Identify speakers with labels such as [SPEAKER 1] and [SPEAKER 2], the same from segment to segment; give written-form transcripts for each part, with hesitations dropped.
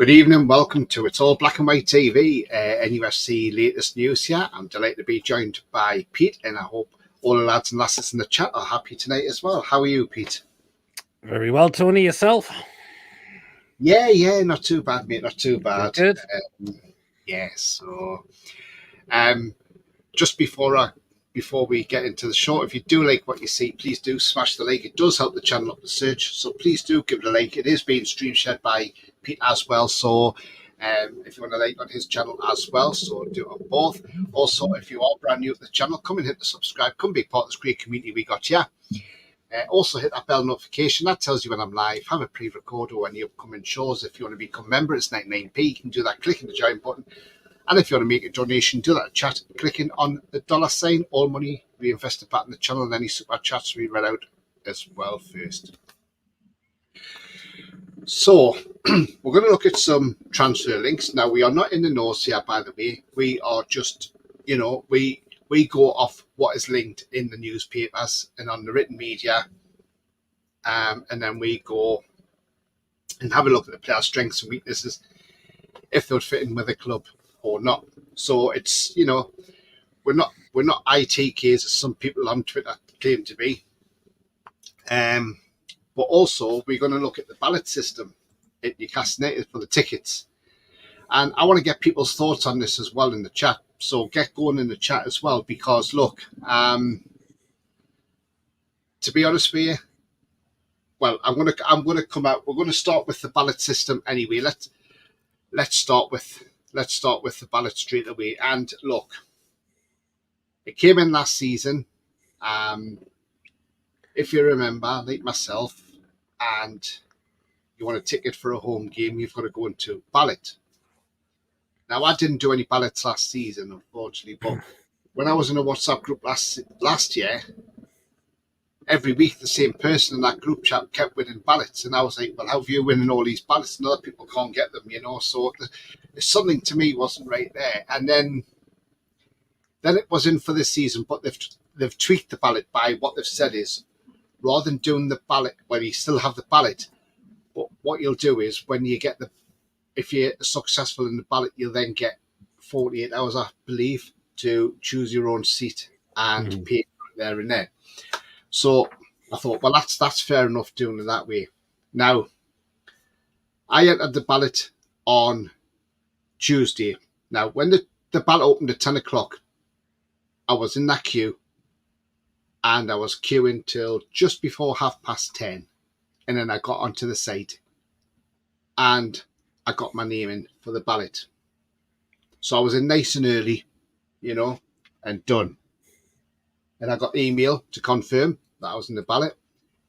[SPEAKER 1] Good evening, welcome to It's All Black and White TV, NUFC latest news here. I'm delighted to be joined by Pete, and I hope all the lads and lasses in the chat are happy tonight as well. How are you, Pete?
[SPEAKER 2] Very well, Tony. Yourself?
[SPEAKER 1] Yeah, not too bad, mate, not too bad.
[SPEAKER 2] Good.
[SPEAKER 1] Just before we get into the show, if you do like what you see, please do smash the like. It does help the channel up the search, so please do give it a like. It is being stream shared by Pete as well, so if you want to like on his channel as well, so do it on both. Also, if you are brand new to the channel, come and hit the subscribe, come be part of this great community we got here. Also hit that bell notification, that tells you when I'm live, have a pre-record or any upcoming shows. If you want to become a member, it's 99p. You can do that clicking the join button. And if you want to make a donation, do that in chat, clicking on the $sign. All money reinvested back in the channel, and any super chats we read out as well first. So, we're going to look at some transfer links. Now, we are not in the nose here, by the way. We are just, we go off what is linked in the newspapers and on the written media. And then we go and have a look at the player strengths and weaknesses, if they would fit in with the club or not. So it's, we're not ITKs as some people on Twitter claim to be. But also we're going to look at the ballot system at Newcastle United for the tickets. And I want to get people's thoughts on this as well in the chat. So get going in the chat as well, because look, to be honest with you, well, I'm gonna come out. We're gonna start with the ballot system anyway. Let's start with the ballot straight away. And look, it came in last season. If you remember, like myself, and you want a ticket for a home game, you've got to go into ballot. Now, I didn't do any ballots last season, unfortunately, but when I was in a WhatsApp group last year, every week the same person in that group chat kept winning ballots, and I was like, well, how are you winning all these ballots and other people can't get them, so something to me wasn't right there. And then it was in for this season, but they've tweaked the ballot by what they've said is, rather than doing the ballot where you still have the ballot, but what you'll do is when you get if you're successful in the ballot, you'll then get 48 hours, I believe, to choose your own seat and pay for it there and then. So I thought, well, that's fair enough doing it that way. Now, I entered the ballot on Tuesday. Now, when the ballot opened at 10 o'clock, I was in that queue, and I was queuing till just before 10:30, and then I got onto the site, and I got my name in for the ballot. So I was in nice and early, and done. And I got the email to confirm that I was in the ballot.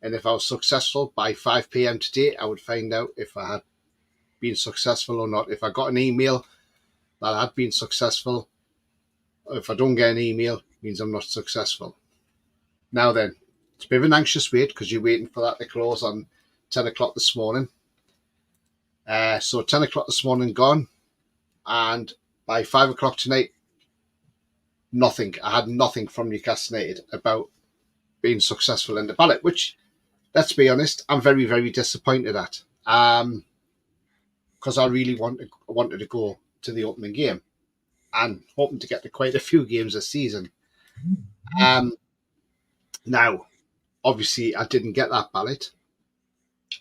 [SPEAKER 1] And if I was successful by 5 p.m. today, I would find out if I had been successful or not. If I got an email that I had been successful, if I don't get an email, it means I'm not successful. Now then, it's a bit of an anxious wait because you're waiting for that to close on 10 o'clock this morning. So 10 o'clock this morning gone, and by 5 o'clock tonight, nothing. I had nothing from Newcastle United about being successful in the ballot, which, let's be honest, I'm very, very disappointed at. Because I really wanted to go to the opening game and hoping to get to quite a few games this season. Now, obviously, I didn't get that ballot.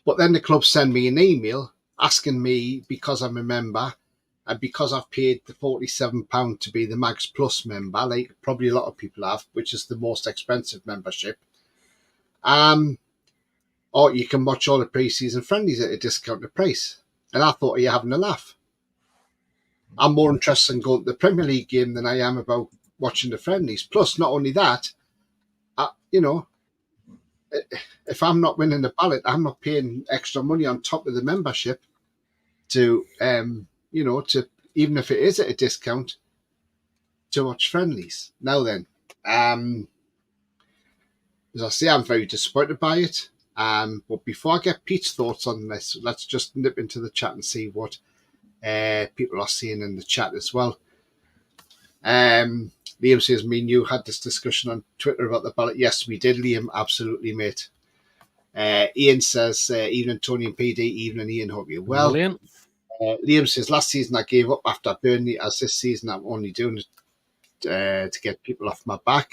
[SPEAKER 1] But then the club sent me an email asking me, because I'm a member and because I've paid the £47 to be the Mags Plus member, like probably a lot of people have, which is the most expensive membership, or you can watch all the pre-season friendlies at a discounted price. And I thought, are you having a laugh? I'm more interested in going to the Premier League game than I am about watching the friendlies. Plus, not only that, if I'm not winning the ballot, I'm not paying extra money on top of the membership to, to, even if it is at a discount, to watch friendlies. Now then, as I say, I'm very disappointed by it. But before I get Pete's thoughts on this, let's just nip into the chat and see what people are saying in the chat as well. Liam says, me and you had this discussion on Twitter about the ballot. Yes, we did, Liam. Absolutely, mate. Ian says, evening, Tony and PD. Evening, Ian. Hope you're well.
[SPEAKER 2] Brilliant.
[SPEAKER 1] Liam says, last season I gave up after Burnley, as this season I'm only doing it to get people off my back.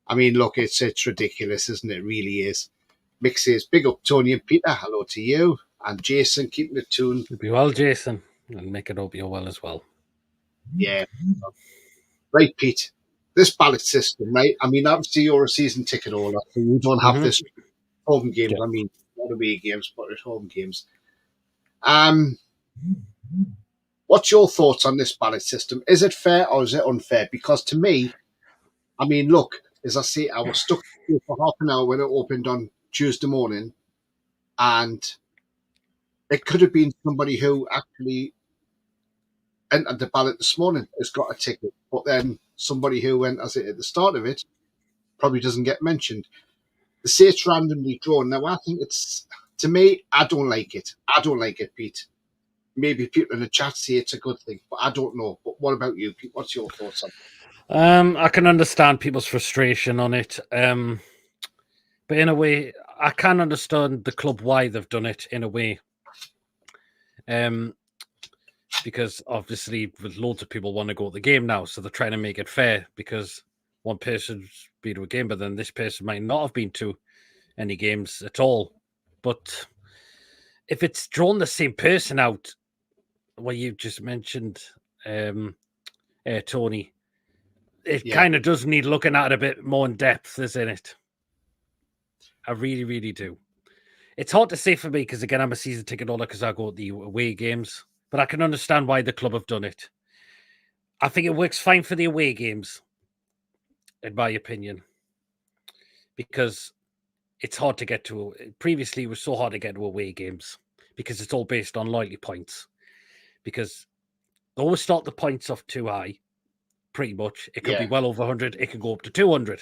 [SPEAKER 1] I mean, look, it's ridiculous, isn't it? It really is. Mick says, big up Tony and Peter. Hello to you. And Jason, keeping it tuned.
[SPEAKER 2] You'll be well, Jason, and make it hope you're well as well.
[SPEAKER 1] Yeah. Right, Pete. This ballot system, right? I mean, obviously you're a season ticket holder, so you don't have this home games.
[SPEAKER 2] Yeah.
[SPEAKER 1] I mean, not away games, but at home games. What's your thoughts on this ballot system? Is it fair or is it unfair? Because to me, I mean, look, as I say, I was stuck here for half an hour when it opened on Tuesday morning, and it could have been somebody who actually entered the ballot this morning has got a ticket, but then somebody who went as it at the start of it probably doesn't get mentioned. They say it's randomly drawn. Now, I think it's, to me, I don't like it. I don't like it, Pete. Maybe people in the chat say it's a good thing, but I don't know. But what about you, Pete? What's your thoughts on it?
[SPEAKER 2] I can understand people's frustration on it. But in a way, I can understand the club why they've done it in a way. Because obviously with loads of people want to go to the game now, so they're trying to make it fair because one person's been to a game, but then this person might not have been to any games at all. But if it's drawn the same person out, what you just mentioned, Tony, it kind of does need looking at it a bit more in depth, isn't it? I really, really do. It's hard to say for me because, again, I'm a season ticket holder because I go to the away games. But I can understand why the club have done it. I think it works fine for the away games, in my opinion, because it's hard to get to. Previously, it was so hard to get to away games because it's all based on loyalty points. Because they always start the points off too high, pretty much. It could be well over 100. It can go up to 200.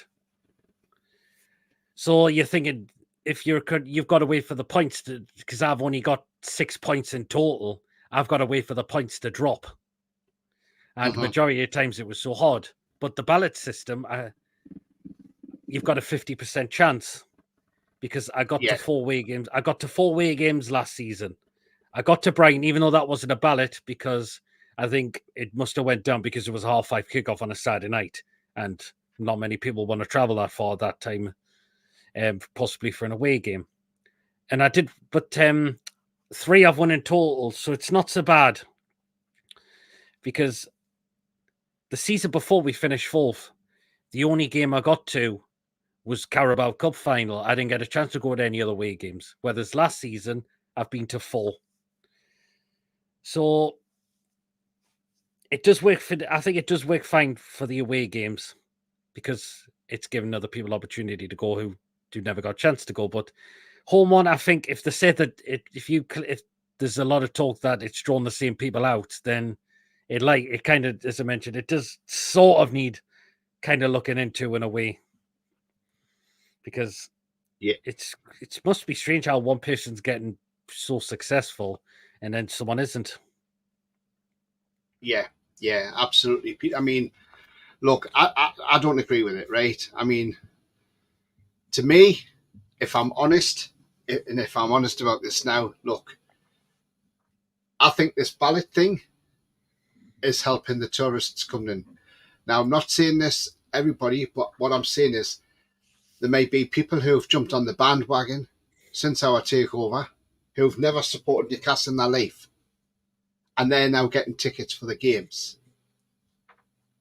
[SPEAKER 2] So you're thinking, if you've got to wait for the points to, because I've only got 6 points in total. I've got to wait for the points to drop. And the majority of times it was so hard. But the ballot system, you've got a 50% chance because I got to 4 away games. I got to 4 away games last season. I got to Brighton, even though that wasn't a ballot, because I think it must have went down because it was a 5:30 kickoff on a Saturday night. And not many people want to travel that far at that time, possibly for an away game. And I did, but 3 I've won in total, so it's not so bad. Because the season before we finished 4th, the only game I got to was Carabao Cup final. I didn't get a chance to go to any other away games. Whereas last season, I've been to 4. So it does work I think it does work fine for the away games because it's given other people opportunity to go who never got a chance to go. But home one, I think if they said that if there's a lot of talk that it's drawn the same people out, then it kind of, as I mentioned, it does sort of need kind of looking into in a way. Because it must be strange how one person's getting so successful and then someone isn't.
[SPEAKER 1] Yeah, absolutely. I mean, look, I don't agree with it, right? I mean, to me, if I'm honest, and if I'm honest about this now, look, I think this ballot thing is helping the tourists coming in. Now, I'm not saying this everybody, but what I'm saying is there may be people who have jumped on the bandwagon since our takeover who've never supported Newcastle in their life, and they're now getting tickets for the games.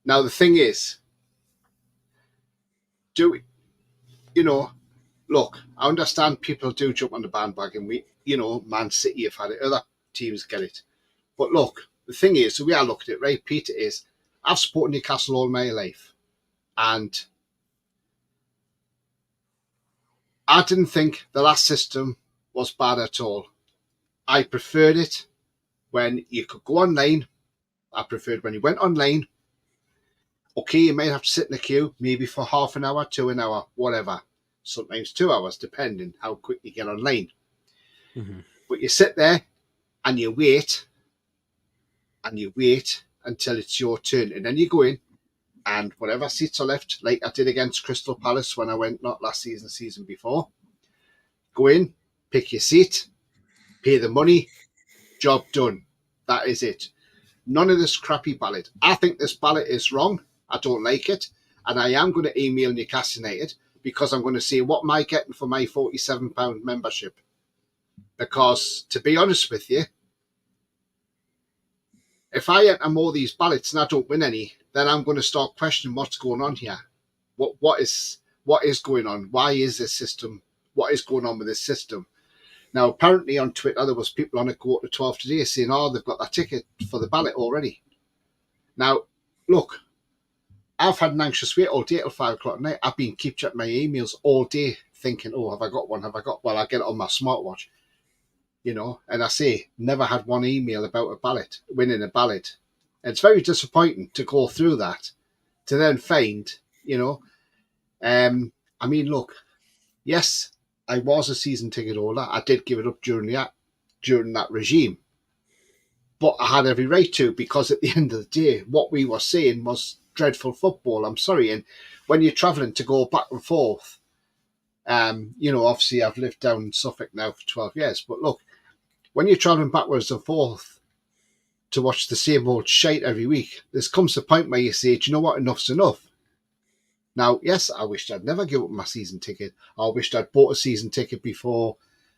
[SPEAKER 1] Now, the thing is, look, I understand people do jump on the bandwagon. Man City have had it, other teams get it. But look, the thing is, we are looking at it, right, Peter, is I've supported Newcastle all my life. And I didn't think the last system was bad at all. I preferred it when you could go online. I preferred when you went online. Okay, you might have to sit in the queue, maybe for half an hour, to an hour, whatever. Sometimes 2 hours, depending how quick you get online. Mm-hmm. But you sit there and you wait until it's your turn. And then you go in and whatever seats are left, like I did against Crystal Palace when I went, not last season, season before, go in, pick your seat, pay the money, job done. That is it. None of this crappy ballot. I think this ballot is wrong. I don't like it. And I am going to email Newcastle United because I'm going to say, what am I getting for my £47 membership? Because, to be honest with you, if I enter more of these ballots and I don't win any, then I'm going to start questioning what's going on here. What is going on? Why is this system? What is going on with this system? Now, apparently on Twitter, there was people on a 12 today saying, oh, they've got that ticket for the ballot already. Now, look, I've had an anxious wait all day till 5 o'clock at night. I've been keep checking my emails all day thinking, oh, have I got one? Well, I get it on my smartwatch, and I say, never had one email about a ballot, winning a ballot. And it's very disappointing to go through that, to then find, look, yes, I was a season ticket holder. I did give it up during that regime. But I had every right to, because at the end of the day, what we were seeing was dreadful football. I'm sorry. And when you're travelling to go back and forth, obviously I've lived down in Suffolk now for 12 years. But look, when you're travelling backwards and forth to watch the same old shite every week, there comes a point where you say, do you know what, enough's enough. Now, yes, I wished I'd never given up my season ticket. I wished I'd bought a season ticket before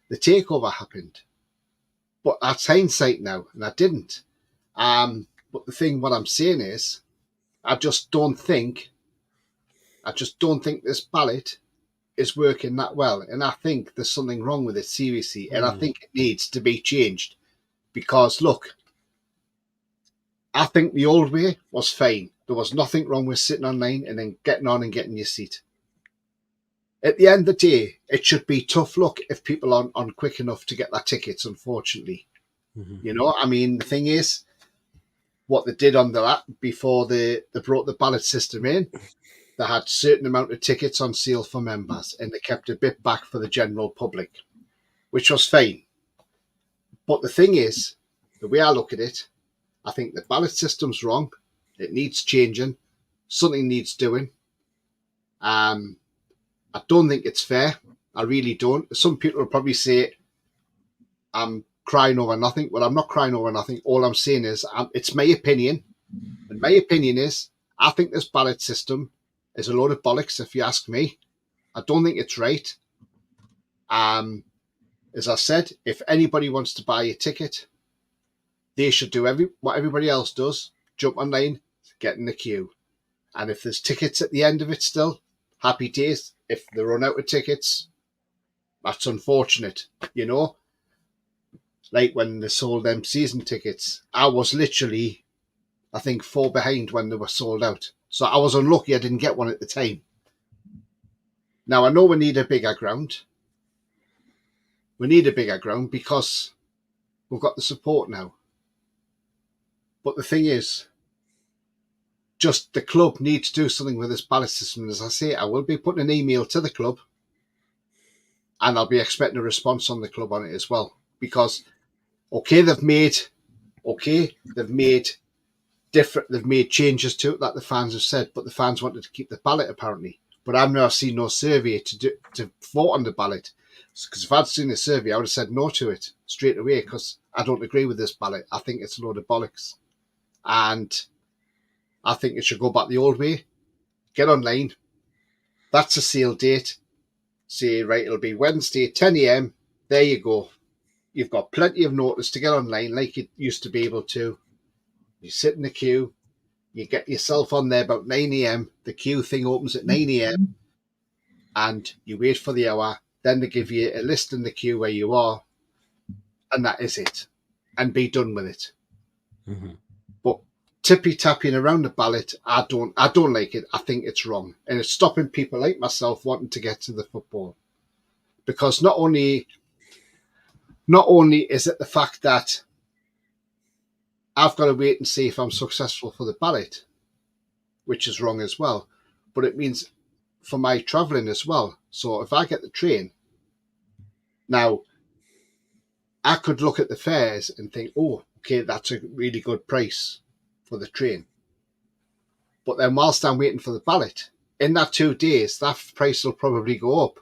[SPEAKER 1] the takeover happened. But that's hindsight now, and I didn't. But what I'm saying is, I just don't think this ballot is working that well. And I think there's something wrong with it, seriously. And I think it needs to be changed. Because, look, I think the old way was fine. There was nothing wrong with sitting online and then getting on and getting your seat. At the end of the day, it should be tough luck if people aren't quick enough to get their tickets, unfortunately. Mm-hmm. The thing is, what they did on that before they brought the ballot system in, they had a certain amount of tickets on sale for members and they kept a bit back for the general public, which was fine. But the thing is, the way I look at it, I think the ballot system's wrong. It needs changing. Something needs doing. I don't think it's fair. I really don't. Some people will probably say I'm crying over nothing. Well, I'm not crying over nothing. All I'm saying is it's my opinion. And my opinion is I think this ballot system is a load of bollocks, if you ask me. I don't think it's right. As I said, if anybody wants to buy a ticket, they should do what everybody else does. Jump online, get in the queue. And if there's tickets at the end of it still, happy days. If they run out of tickets, that's unfortunate, Like when they sold them season tickets, I was literally, I think, 4 behind when they were sold out. So I was unlucky I didn't get one at the time. Now, I know we need a bigger ground. We need a bigger ground because we've got the support now. But the thing is, just the club needs to do something with this ballot system. As I say, I will be putting an email to the club and I'll be expecting a response on the club on it as well. Because, they've made changes to it that the fans have said, but the fans wanted to keep the ballot apparently. But I've never seen no survey to vote on the ballot. Because if I'd seen a survey, I would have said no to it straight away because I don't agree with this ballot. I think it's a load of bollocks. And I think it should go back the old way. Get online. That's a sale date. Say, right, it'll be Wednesday, 10 a.m. There you go. You've got plenty of notice to get online like you used to be able to. You sit in the queue. You get yourself on there about 9 a.m. The queue thing opens at 9 a.m. And you wait for the hour. Then they give you a list in the queue where you are. And that is it. And be done with it. Mm-hmm. But tippy-tapping around the ballot, I don't like it. I think it's wrong. And it's stopping people like myself wanting to get to the football. Because not only is it the fact that I've got to wait and see if I'm successful for the ballot, which is wrong as well, but it means for my travelling as well. So if I get the train, now I could look at the fares and think, that's a really good price for the train. But then whilst I'm waiting for the ballot, in that 2 days, that price will probably go up.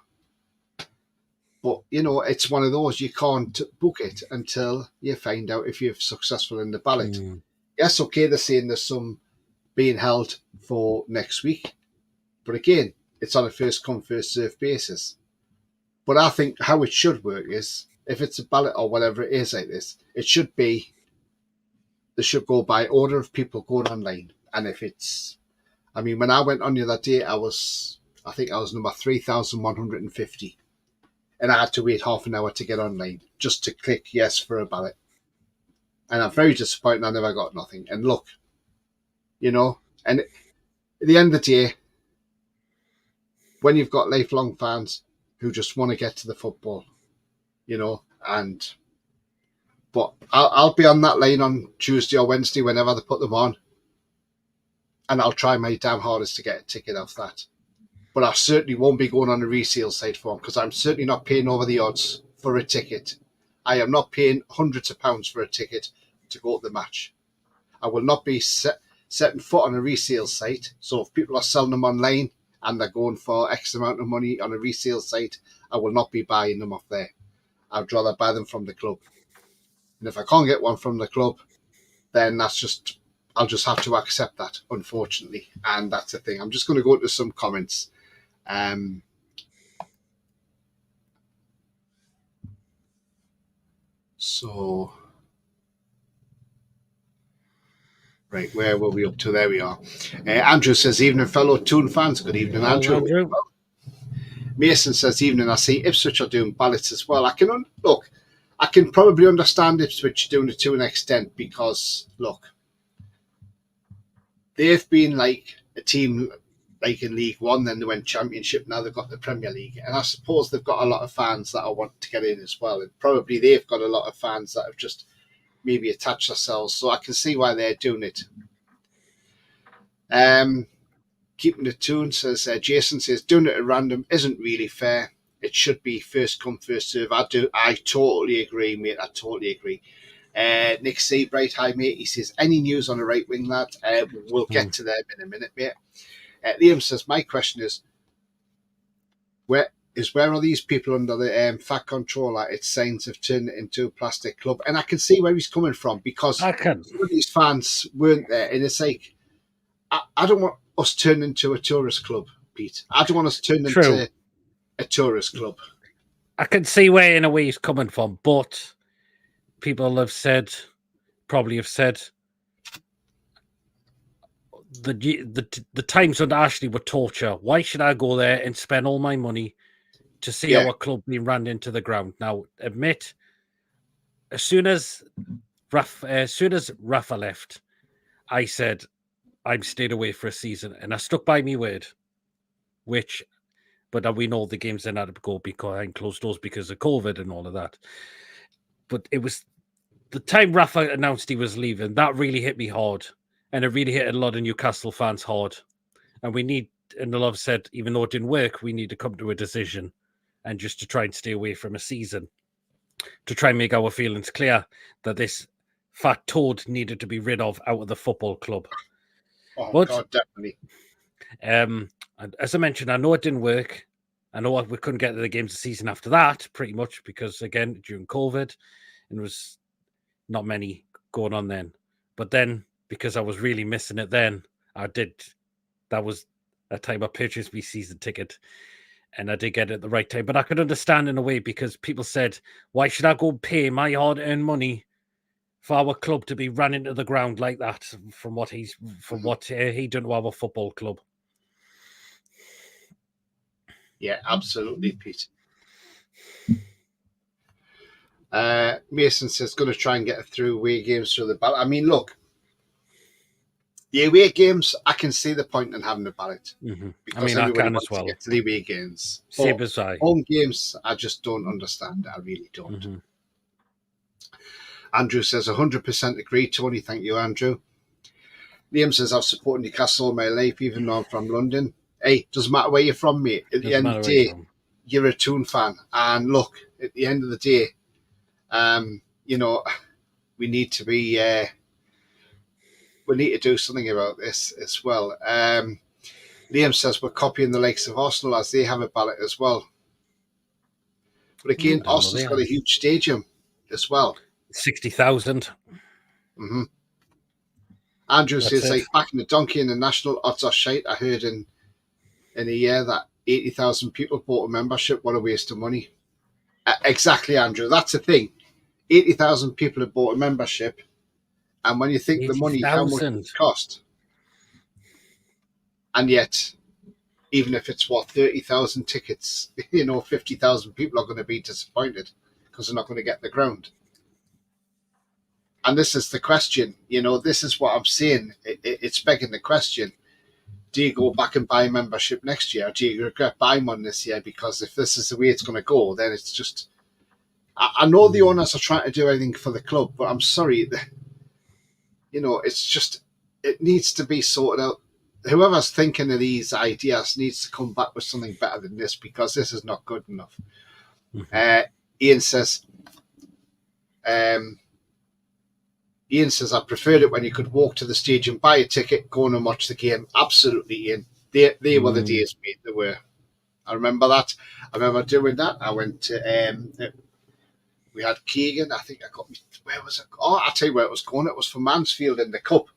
[SPEAKER 1] But, it's one of those, you can't book it until you find out if you're successful in the ballot. Yes, okay, they're saying there's some being held for next week. But again, it's on a first come, first served basis. But I think how it should work is, if it's a ballot or whatever it is like this, it should be, they should go by order of people going online. And if it's, when I went on the other day, I think I was number 3,150. And I had to wait half an hour to get online just to click yes for a ballot. And I'm very disappointed I never got nothing. And look, and at the end of the day, when you've got lifelong fans who just want to get to the football, but I'll be on that line on Tuesday or Wednesday whenever they put them on, and I'll try my damn hardest to get a ticket off that. But I certainly won't be going on a resale site for them, because I'm certainly not paying over the odds for a ticket. I am not paying hundreds of pounds for a ticket to go to the match. I will not be setting foot on a resale site. So if people are selling them online and they're going for X amount of money on a resale site, I will not be buying them off there. I'd rather buy them from the club. And if I can't get one from the club, then I'll just have to accept that, unfortunately. And that's the thing. I'm just going to go into some comments. Right, where were we up to? There we are. Andrew says, evening, fellow Toon fans. Good evening, Andrew. Well, Mason says, evening. I see Ipswich are doing ballots as well. I can probably understand Ipswich doing it to an extent, because, look, they've been like a team like in League One, then they went Championship, now they've got the Premier League. And I suppose they've got a lot of fans that I want to get in as well. And probably they've got a lot of fans that have just maybe attached themselves. So I can see why they're doing it. Keeping the tune, says Jason says, doing it at random isn't really fair. It should be first come, first serve. I totally agree, mate. I totally agree. Nick Seabright, hi, mate. He says, any news on the right wing, lad? We'll get to them in a minute, mate. Liam says, my question is, where are these people under the fat controller? It's signs have turned it into a plastic club. And I can see where he's coming from, because some of these fans weren't there. And it's like, I don't want us turned into a tourist club, Pete. I don't want us turned into a tourist club.
[SPEAKER 2] I can see where in a way he's coming from, but people probably have said the times when Ashley were torture. Why should I go there and spend all my money to see our club being ran into the ground? Now, admit, as soon as Rafa left, I said I'm stayed away for a season, and I stuck by me word. But we know the games then had to go behind closed doors because of COVID and all of that. But it was the time Rafa announced he was leaving, that really hit me hard. And it really hit a lot of Newcastle fans hard. And the love said, even though it didn't work, we need to come to a decision and just to try and stay away from a season, to try and make our feelings clear that this fat toad needed to be rid of out of the football club.
[SPEAKER 1] Oh, God, definitely.
[SPEAKER 2] As I mentioned, I know it didn't work. I know we couldn't get to the games of the season after that, pretty much, because, again, during COVID, and there was not many going on then. But then, because I was really missing it then, that was a time I purchased my season ticket, and I did get it at the right time. But I could understand in a way, because people said, why should I go pay my hard-earned money for our club to be run into the ground like that from what he done to our football club?
[SPEAKER 1] Yeah, absolutely, Pete. Mason says, going to try and get through away games through the ballot. I mean, look, the away games, I can see the point in having a ballot.
[SPEAKER 2] Mm-hmm.
[SPEAKER 1] Because I can as well. To get to the away games.
[SPEAKER 2] Same as I.
[SPEAKER 1] Home games, I just don't understand. I really don't.
[SPEAKER 2] Mm-hmm.
[SPEAKER 1] Andrew says, 100% agree. Tony, thank you, Andrew. Liam says, I've supported Newcastle all my life, even though I'm from London. Hey, doesn't matter where you're from, mate. At the end of the day, you're a Toon fan. And look, at the end of the day, we need to be... we need to do something about this as well. Liam says, we're copying the likes of Arsenal as they have a ballot as well. But again, Arsenal's got a huge stadium as well.
[SPEAKER 2] 60,000.
[SPEAKER 1] Mm-hmm. Andrew says, like, back in the donkey in the national odds are shite. I heard in a year that 80,000 people bought a membership. What a waste of money. Exactly, Andrew. That's the thing. 80,000 people have bought a membership. And when you think 80, the money, 000. How much it cost? And yet, even if it's 30,000 tickets, 50,000 people are going to be disappointed because they're not going to get the ground. And this is the question, this is what I'm saying. It's begging the question. Do you go back and buy a membership next year? Or do you regret buying one this year? Because if this is the way it's going to go, then it's just... I know the owners are trying to do everything for the club, but I'm sorry. It's just... It needs to be sorted out. Whoever's thinking of these ideas needs to come back with something better than this, because this is not good enough. Ian says... Ian says, I preferred it when you could walk to the stadium, buy a ticket, go and watch the game. Absolutely, Ian. They were the days, mate. They were. I remember that. I remember doing that. I went to, we had Keegan. I think I got, where was it? Oh, I'll tell you where it was going. It was for Mansfield in the Cup.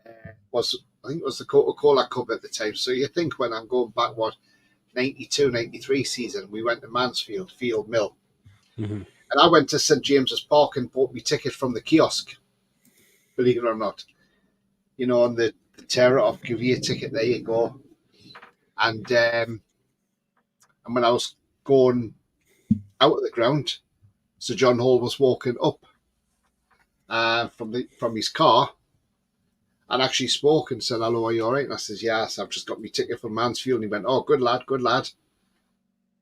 [SPEAKER 1] I think it was the Coca-Cola Cup at the time. So you think when I'm going back, 92, 93 season, we went to Mansfield, Field Mill. Mm-hmm. And I went to St. James's Park and bought me ticket from the kiosk, believe it or not. On the terror of give you a ticket, there you go. And when I was going out of the ground, Sir John Hall was walking up from his car and actually spoke and said, hello, are you all right? And I says, yes, I've just got my ticket from Mansfield. And he went, oh, good lad, good lad.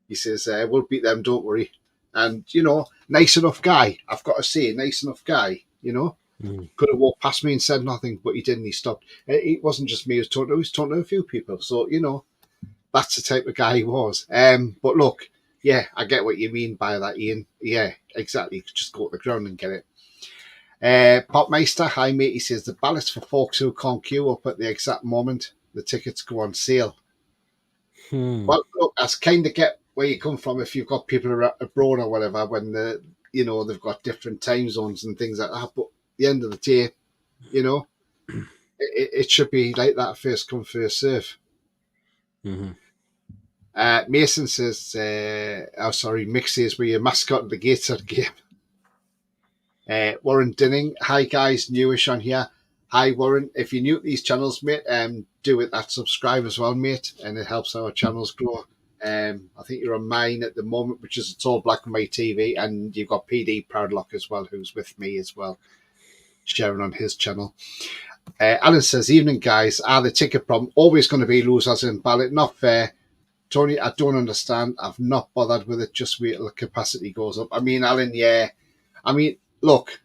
[SPEAKER 1] He says, we'll beat them, don't worry. And, nice enough guy. I've got to say, nice enough guy, Could have walked past me and said nothing, but he didn't. He stopped. It wasn't just me he was talking to a few people. So, that's the type of guy he was. But look, yeah, I get what you mean by that, Ian. Yeah, exactly. Just go to the ground and get it. Popmeister, hi mate. He says, the ballots for folks who can't queue up at the exact moment the tickets go on sale. Well, look, that's kind of get where you come from if you've got people abroad or whatever, when they've got different time zones and things like that. But at the end of the day, it should be like that, first come, first serve. Mm-hmm. Mason says, Mick says, we're your mascot at the gates of the game. Warren Dinning, hi guys, newish on here. Hi Warren, if you're new to these channels, mate, do it that subscribe as well, mate, and it helps our channels grow. I think you're on mine at the moment, which is It's All Black and White TV, and you've got PD Proudlock as well, who's with me as well, sharing on his channel. Alan says, evening guys, are the ticket problem always going to be losers in ballot? Not fair. Tony, I don't understand. I've not bothered with it. Just wait till the capacity goes up. I mean, Alan, yeah. I mean, look,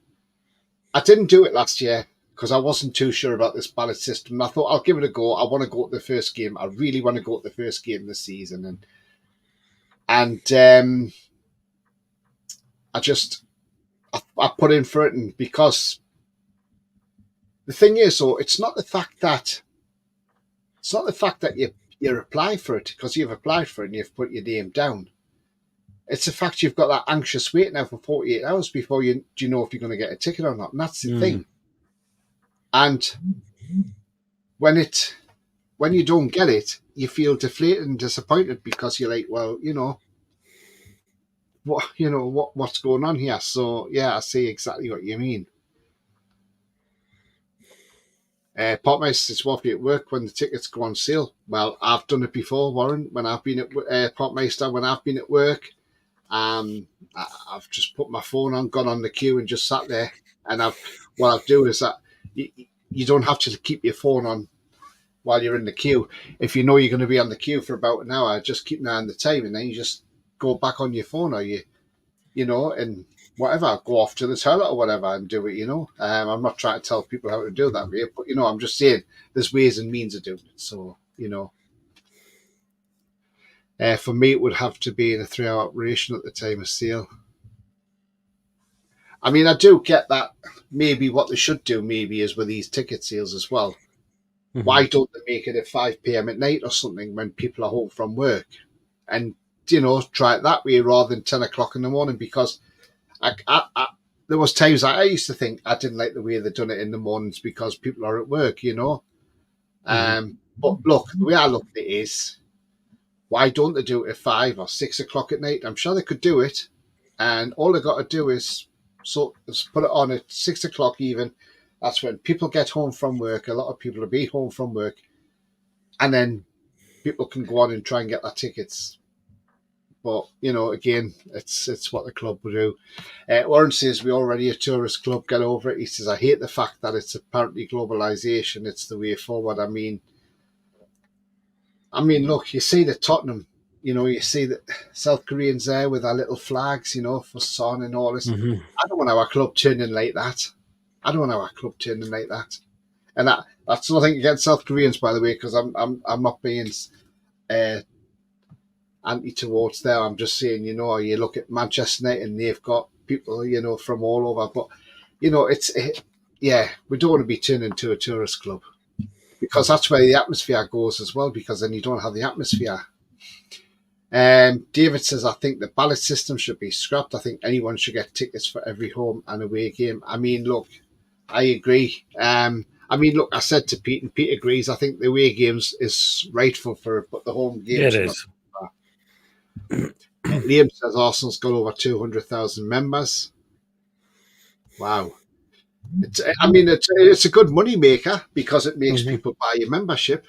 [SPEAKER 1] I didn't do it last year because I wasn't too sure about this ballot system. I thought I'll give it a go. I want to go to the first game. I really want to go to the first game this season. And I put in for it, and because the thing is, though, it's not the fact that you apply for it, because you've applied for it and you've put your name down. It's the fact you've got that anxious wait now for 48 hours before you know if you're going to get a ticket or not. And that's the thing. And when you don't get it, you feel deflated and disappointed, because you're like, well, what's going on here? So yeah, I see exactly what you mean. Popmeister says, what at work when the tickets go on sale? Well, I've done it before, Warren. When I've been at Popmeister, when I've been at work, I've just put my phone on, gone on the queue, and just sat there. And what I'll do is that you don't have to keep your phone on while you're in the queue. If you know you're going to be on the queue for about an hour, just keep an eye on the time, and then you just go back on your phone, or and whatever, go off to the toilet or whatever and do it, I'm not trying to tell people how to do that, mate, but, I'm just saying there's ways and means of doing it. So, for me, it would have to be in a 3-hour operation at the time of sale. I mean, I do get that maybe what they should do maybe is with these ticket sales as well. Mm-hmm. Why don't they make it at 5 p.m. at night or something when people are home from work? And try it that way rather than 10 o'clock in the morning, because there was times I used to think I didn't like the way they done it in the mornings because people are at work, But look, the way I look at it is, why don't they do it at 5 or 6 o'clock at night? I'm sure they could do it, and all they got to do is put it on at 6 o'clock even. That's when people get home from work. A lot of people will be home from work, and then people can go on and try and get their tickets. But, again, it's what the club will do. Warren says, we're already a tourist club, get over it. He says, I hate the fact that it's apparently globalisation. It's the way forward. I mean, look, you see the Tottenham, you see the South Koreans there with their little flags, for Son and all this.
[SPEAKER 2] Mm-hmm.
[SPEAKER 1] I don't want our club turning like that. And that's nothing against South Koreans, by the way, because I'm not being anti towards there. I'm just saying, you look at Manchester United and they've got people, from all over. But, we don't want to be turned into a tourist club, because that's where the atmosphere goes as well, because then you don't have the atmosphere. David says, I think the ballot system should be scrapped. I think anyone should get tickets for every home and away game. I mean, look, I agree. Look, I said to Pete, and Pete agrees, I think the away games is rightful for it, but the home games...
[SPEAKER 2] It is.
[SPEAKER 1] Liam says Arsenal's got over 200,000 members. Wow. It's a good money maker, because it makes people buy your membership.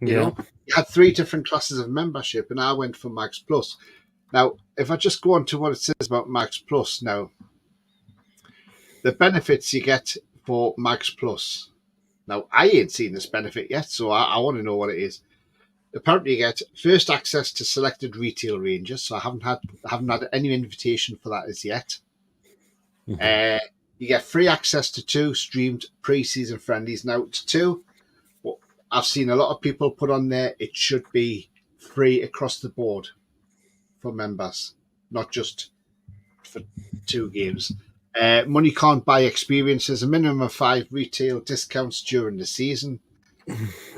[SPEAKER 1] You had 3 different classes of membership, and I went for Max Plus. Now, if I just go on to what it says about Max Plus now, the benefits you get for Max Plus. Now, I ain't seen this benefit yet, so I want to know what it is. Apparently, you get first access to selected retail ranges. So I haven't had any invitation for that as yet. Mm-hmm. You get free access to 2 streamed pre-season friendlies. Now, to 2, well, I've seen a lot of people put on there, it should be free across the board for members, not just for 2 games. Money can't buy experiences, a minimum of 5 retail discounts during the season.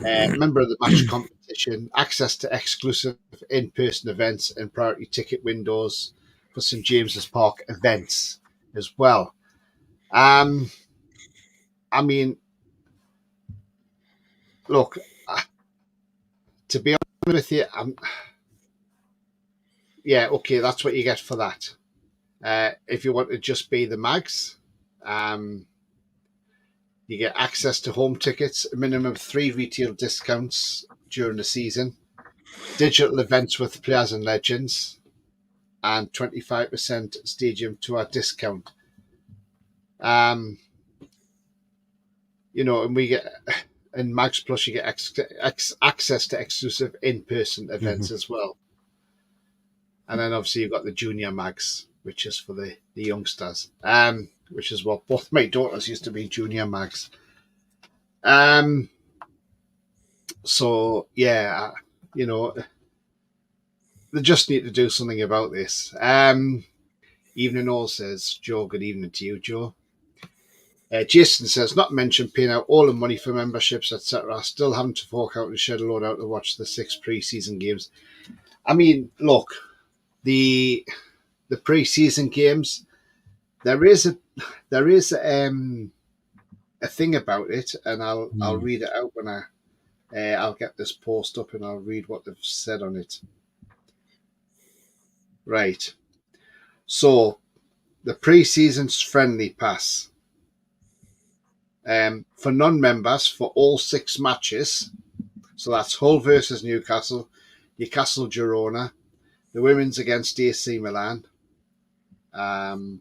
[SPEAKER 1] Member of the match competition, access to exclusive in-person events and priority ticket windows for St James's Park events as well. Look, to be honest with you, okay, that's what you get for that. If you want to just be the mags, you get access to home tickets, a minimum of 3 retail discounts during the season, digital events with players and legends, and 25% stadium tour discount. And we get in Mags Plus, you get access to exclusive in-person events as well. And then obviously you've got the junior mags, which is for the youngsters, which is what both my daughters used to be, junior mags. So yeah, they just need to do something about this. Evening All says, Joe, good evening to you, Joe. Jason says, not mention paying out all the money for memberships, etc. Still having to fork out and shed a load out to watch the 6 pre-season games. I mean, look, the pre-season games, there is a thing about it, and I'll read it out when I'll get this post up and I'll read what they've said on it. Right. So the pre-season's friendly pass. For non-members, for all 6 matches, so that's Hull versus Newcastle, Newcastle Girona, the women's against AC Milan, the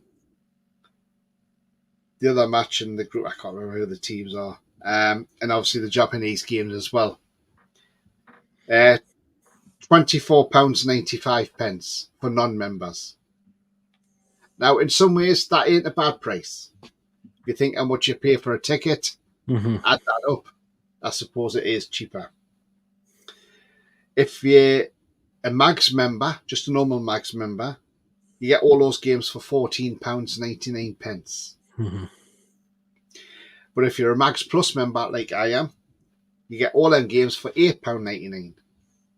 [SPEAKER 1] other match in the group, I can't remember who the teams are, and obviously the Japanese games as well. £24.95 for non-members. Now, in some ways, that ain't a bad price. If you think how much you pay for a ticket, add that up. I suppose it is cheaper. If you're a Mags member, just a normal Mags member, you get all those games for £14.99. Mm-hmm. But if you're a Mags Plus member like I am, you get all them games for £8.99.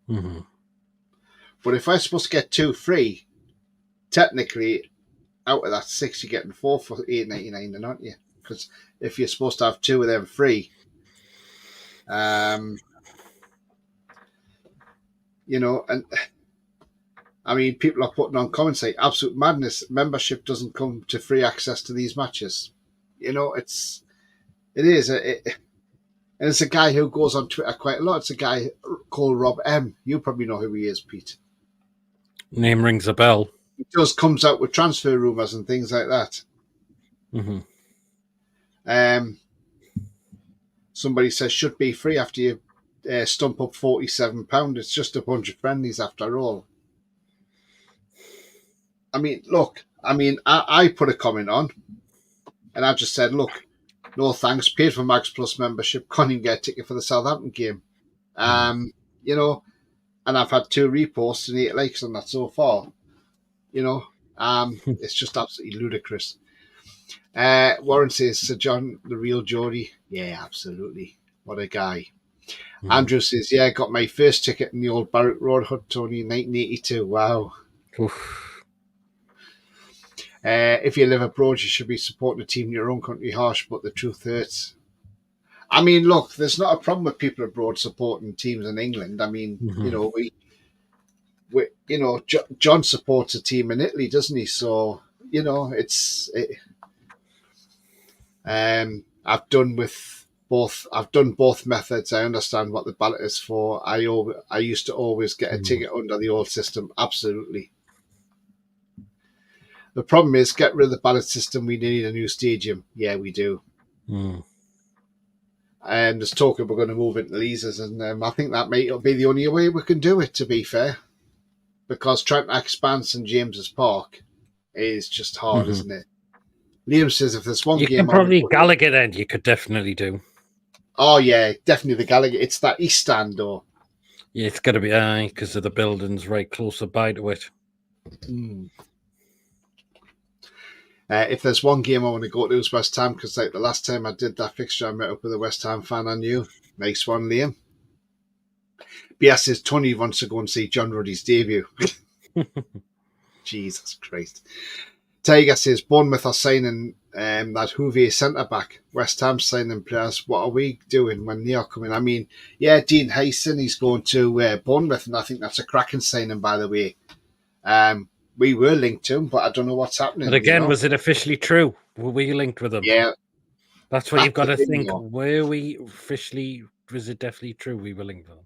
[SPEAKER 1] Mm-hmm. But if I'm supposed to get 2 free, technically, out of that 6, you're getting 4 for $8.99, then, aren't you? Because if you're supposed to have 2 of them free, you know, and I mean, people are putting on comments like absolute madness. Membership doesn't come to free access to these matches. You know, it is. And it's a guy who goes on Twitter quite a lot. It's a guy called Rob M. You probably know who he is, Pete.
[SPEAKER 2] Name rings a bell.
[SPEAKER 1] He just comes out with transfer rumours and things like that.
[SPEAKER 2] Mm-hmm.
[SPEAKER 1] Somebody says should be free after you stump up £47. It's just a bunch of friendlies after all. I mean, look, I put a comment on and I just said, look, no thanks, paid for Max Plus membership, can't even get a ticket for the Southampton game. You know, and I've had 2 reposts and 8 likes on that so far. You know, it's just absolutely ludicrous. Warren says, Sir John, the real Geordie. Yeah, absolutely. What a guy. Andrew says, yeah, got my first ticket in the old Barrack Road Hut, Tony, in 1982. Wow.
[SPEAKER 2] Oof.
[SPEAKER 1] If you live abroad, you should be supporting a team in your own country. Harsh, but the truth hurts. I mean, look, there's not a problem with people abroad supporting teams in England. I mean, you know, we you know, John supports a team in Italy, doesn't he? So, you know, I've done both methods. I understand what the ballot is for. I used to always get a ticket under the old system. Absolutely. The problem is, get rid of the ballot system. We need a new stadium. Yeah, we do. And there's talk of we're going to move into leases, and I think that may be the only way we can do it, to be fair, because trying to expand St James's Park is just hard, isn't it? Liam says if there's one
[SPEAKER 2] you
[SPEAKER 1] game...
[SPEAKER 2] You can probably Gallagher then, you could definitely do.
[SPEAKER 1] Oh, yeah, definitely the Gallagher. It's that East Stand, though.
[SPEAKER 2] Yeah, it's got to be because of the buildings right closer by to it.
[SPEAKER 1] If there's one game I want to go to, is West Ham, because like the last time I did that fixture, I met up with a West Ham fan I knew. Nice one, Liam. BS says Tony wants to go and see John Ruddy's debut. Jesus Christ. Tiger says Bournemouth are signing that Houvie centre-back. West Ham signing players. What are we doing when they are coming? I mean, yeah, Dean Hayson, he's going to Bournemouth, and I think that's a cracking signing, by the way. We were linked to him, but I don't know what's happening.
[SPEAKER 2] But again, was it officially true? Were we linked with him?
[SPEAKER 1] Yeah.
[SPEAKER 2] That's what you've got to think. Were we officially, was it definitely true we were linked with him?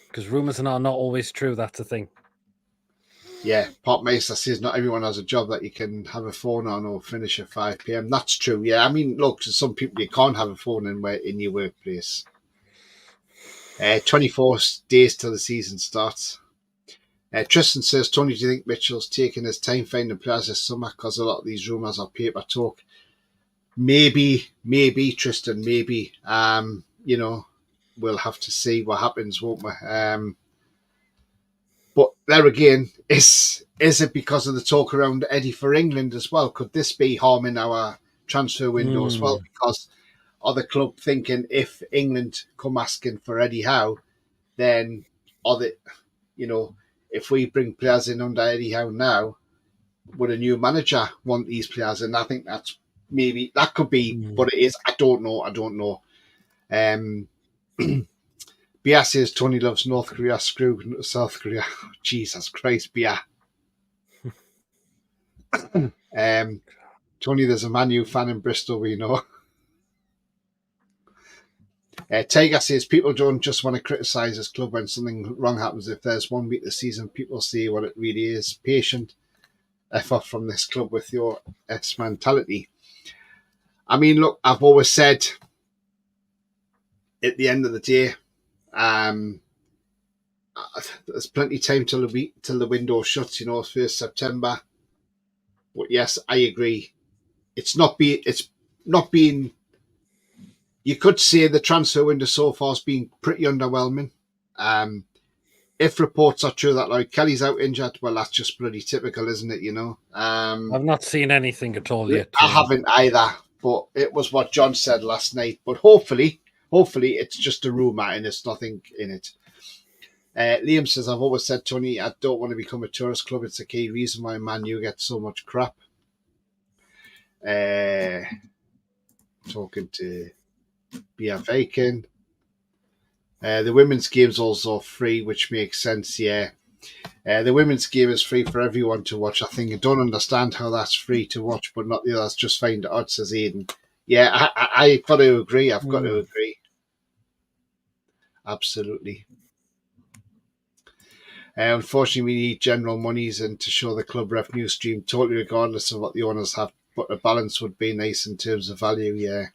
[SPEAKER 2] Because rumours are not always true, that's the thing.
[SPEAKER 1] Yeah, Pop Mesa says not everyone has a job that you can have a phone on or finish at 5 p.m. That's true, yeah. I mean, look, to some people you can't have a phone in your workplace. 24 days till the season starts. Tristan says, Tony, do you think Mitchell's taking his time finding players this summer because a lot of these rumours are paper talk? Maybe, Tristan, maybe. You know, we'll have to see what happens, won't we? But there again, is it because of the talk around Eddie for England as well? Could this be harming our transfer window as well? Because of the club thinking if England come asking for Eddie Howe, then if we bring players in under Eddie Howe now, would a new manager want these players? And I think that could be what it is. I don't know. Bia says Tony loves North Korea, screw South Korea. Jesus Christ, Bia. Tony, there's a Man U fan in Bristol, we know. Tiger says people don't just want to criticise his club when something wrong happens. If there's 1 week this season, people see what it really is. Patient effort from this club with your S mentality. I mean, look, I've always said at the end of the day, there's plenty of time till the window shuts, 1st September. But yes, I agree. It's not been. You could say the transfer window so far has been pretty underwhelming. If reports are true that like Kelly's out injured, well, that's just bloody typical, isn't it?
[SPEAKER 2] I've not seen anything at all yet.
[SPEAKER 1] I haven't either, but it was what John said last night. But hopefully it's just a rumour and there's nothing in it. Liam says, I've always said, Tony, I don't want to become a tourist club. It's a key reason why Man U gets so much crap. Talking to B.F. Aiken. The women's game's also free, which makes sense, yeah. The women's game is free for everyone to watch. I think I don't understand how that's free to watch, but not the others. Just find it odd, says Aidan. Yeah, I've got to agree. I've got to agree. Absolutely. Unfortunately, we need general monies and to show the club revenue stream, totally regardless of what the owners have. But a balance would be nice in terms of value, yeah.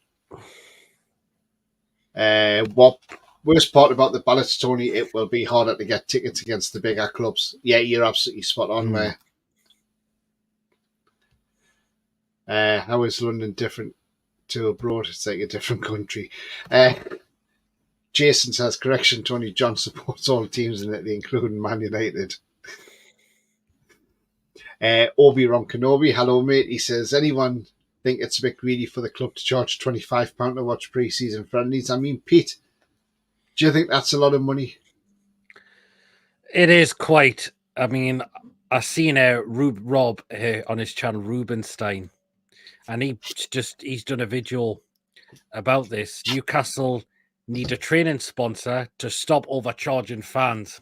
[SPEAKER 1] What worst part about the ballots, Tony, it will be harder to get tickets against the bigger clubs. Yeah, you're absolutely spot on there. How is London different to abroad? It's like a different country. Jason says, correction, Tony, John supports all teams in it, including Man United. Obi-Wan Kenobi, hello, mate. He says, anyone think it's a bit greedy for the club to charge £25 to watch pre-season friendlies? I mean, Pete, do you think that's a lot of money?
[SPEAKER 2] It is quite. I mean, I've seen Rob on his channel, Rubenstein, and he's done a video about this. Newcastle need a training sponsor to stop overcharging fans.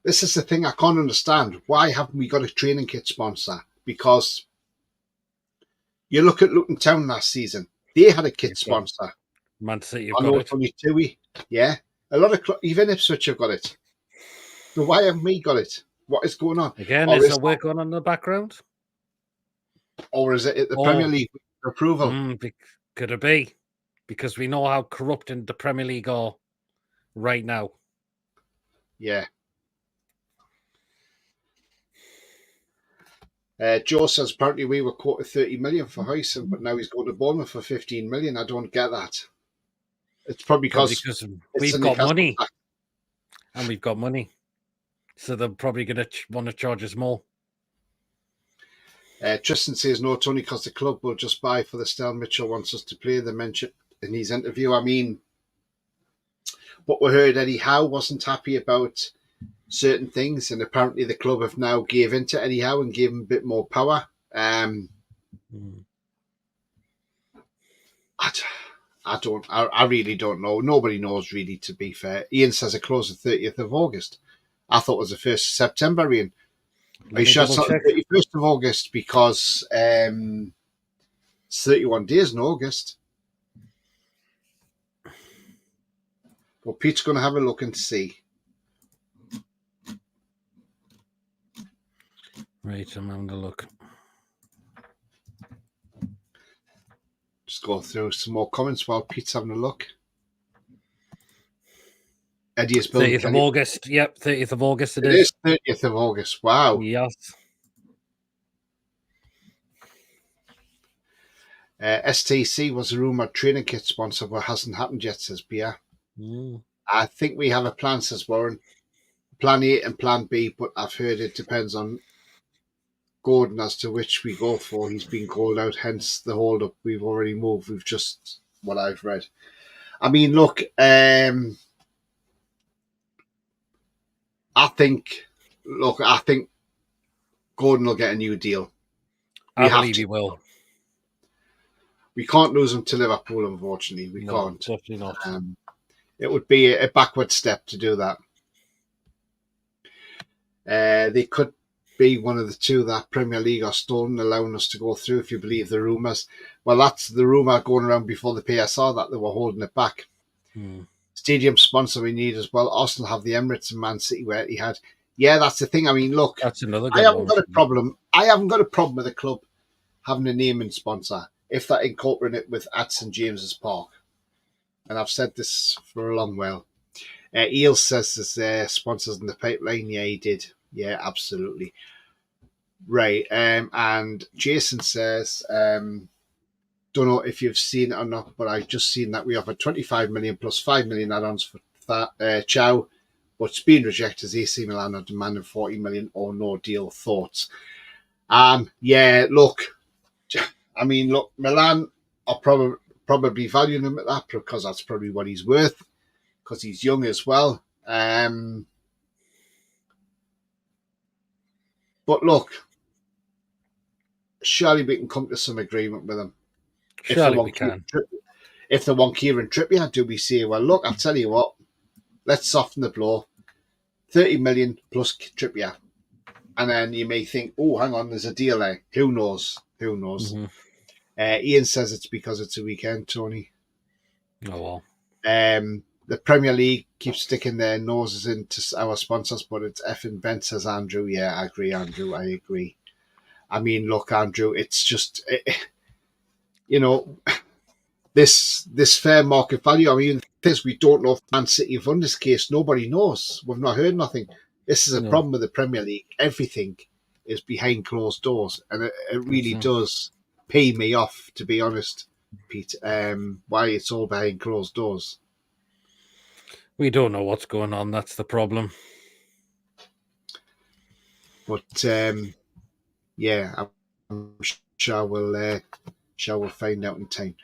[SPEAKER 1] This is the thing I can't understand. Why haven't we got a training kit sponsor? Because you look at Luton Town last season. They had a kit sponsor.
[SPEAKER 2] Man City
[SPEAKER 1] I know it's only Tui. Yeah. A lot of even Ipswich have got it. So why haven't we got it? What is going on?
[SPEAKER 2] Again, is there work going on in the background?
[SPEAKER 1] Or is it at the Premier League approval?
[SPEAKER 2] Could it be? Because we know how corrupting the Premier League are right now.
[SPEAKER 1] Yeah. Joe says apparently we were quoted 30 million for Huyson, but now he's going to Bournemouth for 15 million. I don't get that. It's probably because
[SPEAKER 2] we've got money. And we've got money. So they're probably going to want to charge us more.
[SPEAKER 1] Tristan says, no, Tony, because the club will just buy for the style Mitchell wants us to play. They mentioned in his interview. I mean, what we heard, Eddie Howe wasn't happy about certain things, and apparently the club have now gave in to Eddie Howe and gave him a bit more power. I really don't know. Nobody knows, really, to be fair. Ian says it closed the 30th of August. I thought it was the 1st of September, Ian. Are you sure it's not the 31st of August? Because it's 31 days in August. Well, Pete's going to have a look and see.
[SPEAKER 2] Right, I'm having a look.
[SPEAKER 1] Just go through some more comments while Pete's having a look. Eddie is building
[SPEAKER 2] 30th of August. Yep, 30th of August it
[SPEAKER 1] is. It is 30th of August. Wow.
[SPEAKER 2] Yes.
[SPEAKER 1] STC was a rumoured training kit sponsor, but hasn't happened yet, says Bia. I think we have a plan, says Warren. Plan A and Plan B, but I've heard it depends on Gordon as to which we go for. He's been called out, hence the hold up. We've already moved. We've just what I've read. I mean, look, I think Gordon will get a new deal.
[SPEAKER 2] I believe he will.
[SPEAKER 1] We can't lose him to Liverpool, unfortunately. We can't.
[SPEAKER 2] Definitely not.
[SPEAKER 1] It would be a backward step to do that. They could be one of the two that Premier League are stolen, allowing us to go through, if you believe the rumours. Well, that's the rumour going around before the PSR that they were holding it back. Stadium sponsor we need as well. Arsenal have the Emirates and Man City where he had. Yeah, that's the thing. I mean, look,
[SPEAKER 2] that's another good
[SPEAKER 1] I haven't got a problem. I haven't got a problem with the club having a name and sponsor if that incorporating it with at St James's Park. And I've said this for a long while. Eel says there's sponsors in the pipeline. Yeah, he did. Yeah, absolutely. Right. And Jason says, don't know if you've seen it or not, but I've just seen that we offered 25 million plus 5 million add-ons for that Chow, but it's been rejected as AC Milan are demanding 40 million or no deal. Thoughts? Yeah, look, I mean, look, Milan are probably valuing him at that because that's probably what he's worth. because he's young as well. But look, surely we can come to some agreement with him.
[SPEAKER 2] Surely we can.
[SPEAKER 1] If they want Kieran Trippier, do we say, well, look, I'll tell you what, let's soften the blow. 30 million plus Trippier. And then you may think, oh, hang on, there's a deal there. Who knows? Who knows?
[SPEAKER 2] Mm-hmm.
[SPEAKER 1] Ian says it's because it's a weekend, Tony.
[SPEAKER 2] Oh, well.
[SPEAKER 1] The Premier League keeps sticking their noses into our sponsors, but it's effing bent, says Andrew. Yeah, I agree, Andrew. I agree. I mean, look, Andrew, it's just, this fair market value. I mean, we don't know if Man City have won this case. Nobody knows. We've not heard nothing. This is a problem with the Premier League. Everything is behind closed doors, and it really does pay me off, to be honest, Pete. Why it's all behind closed doors.
[SPEAKER 2] We don't know what's going on. That's the problem.
[SPEAKER 1] But yeah, I'm sure we'll find out in time.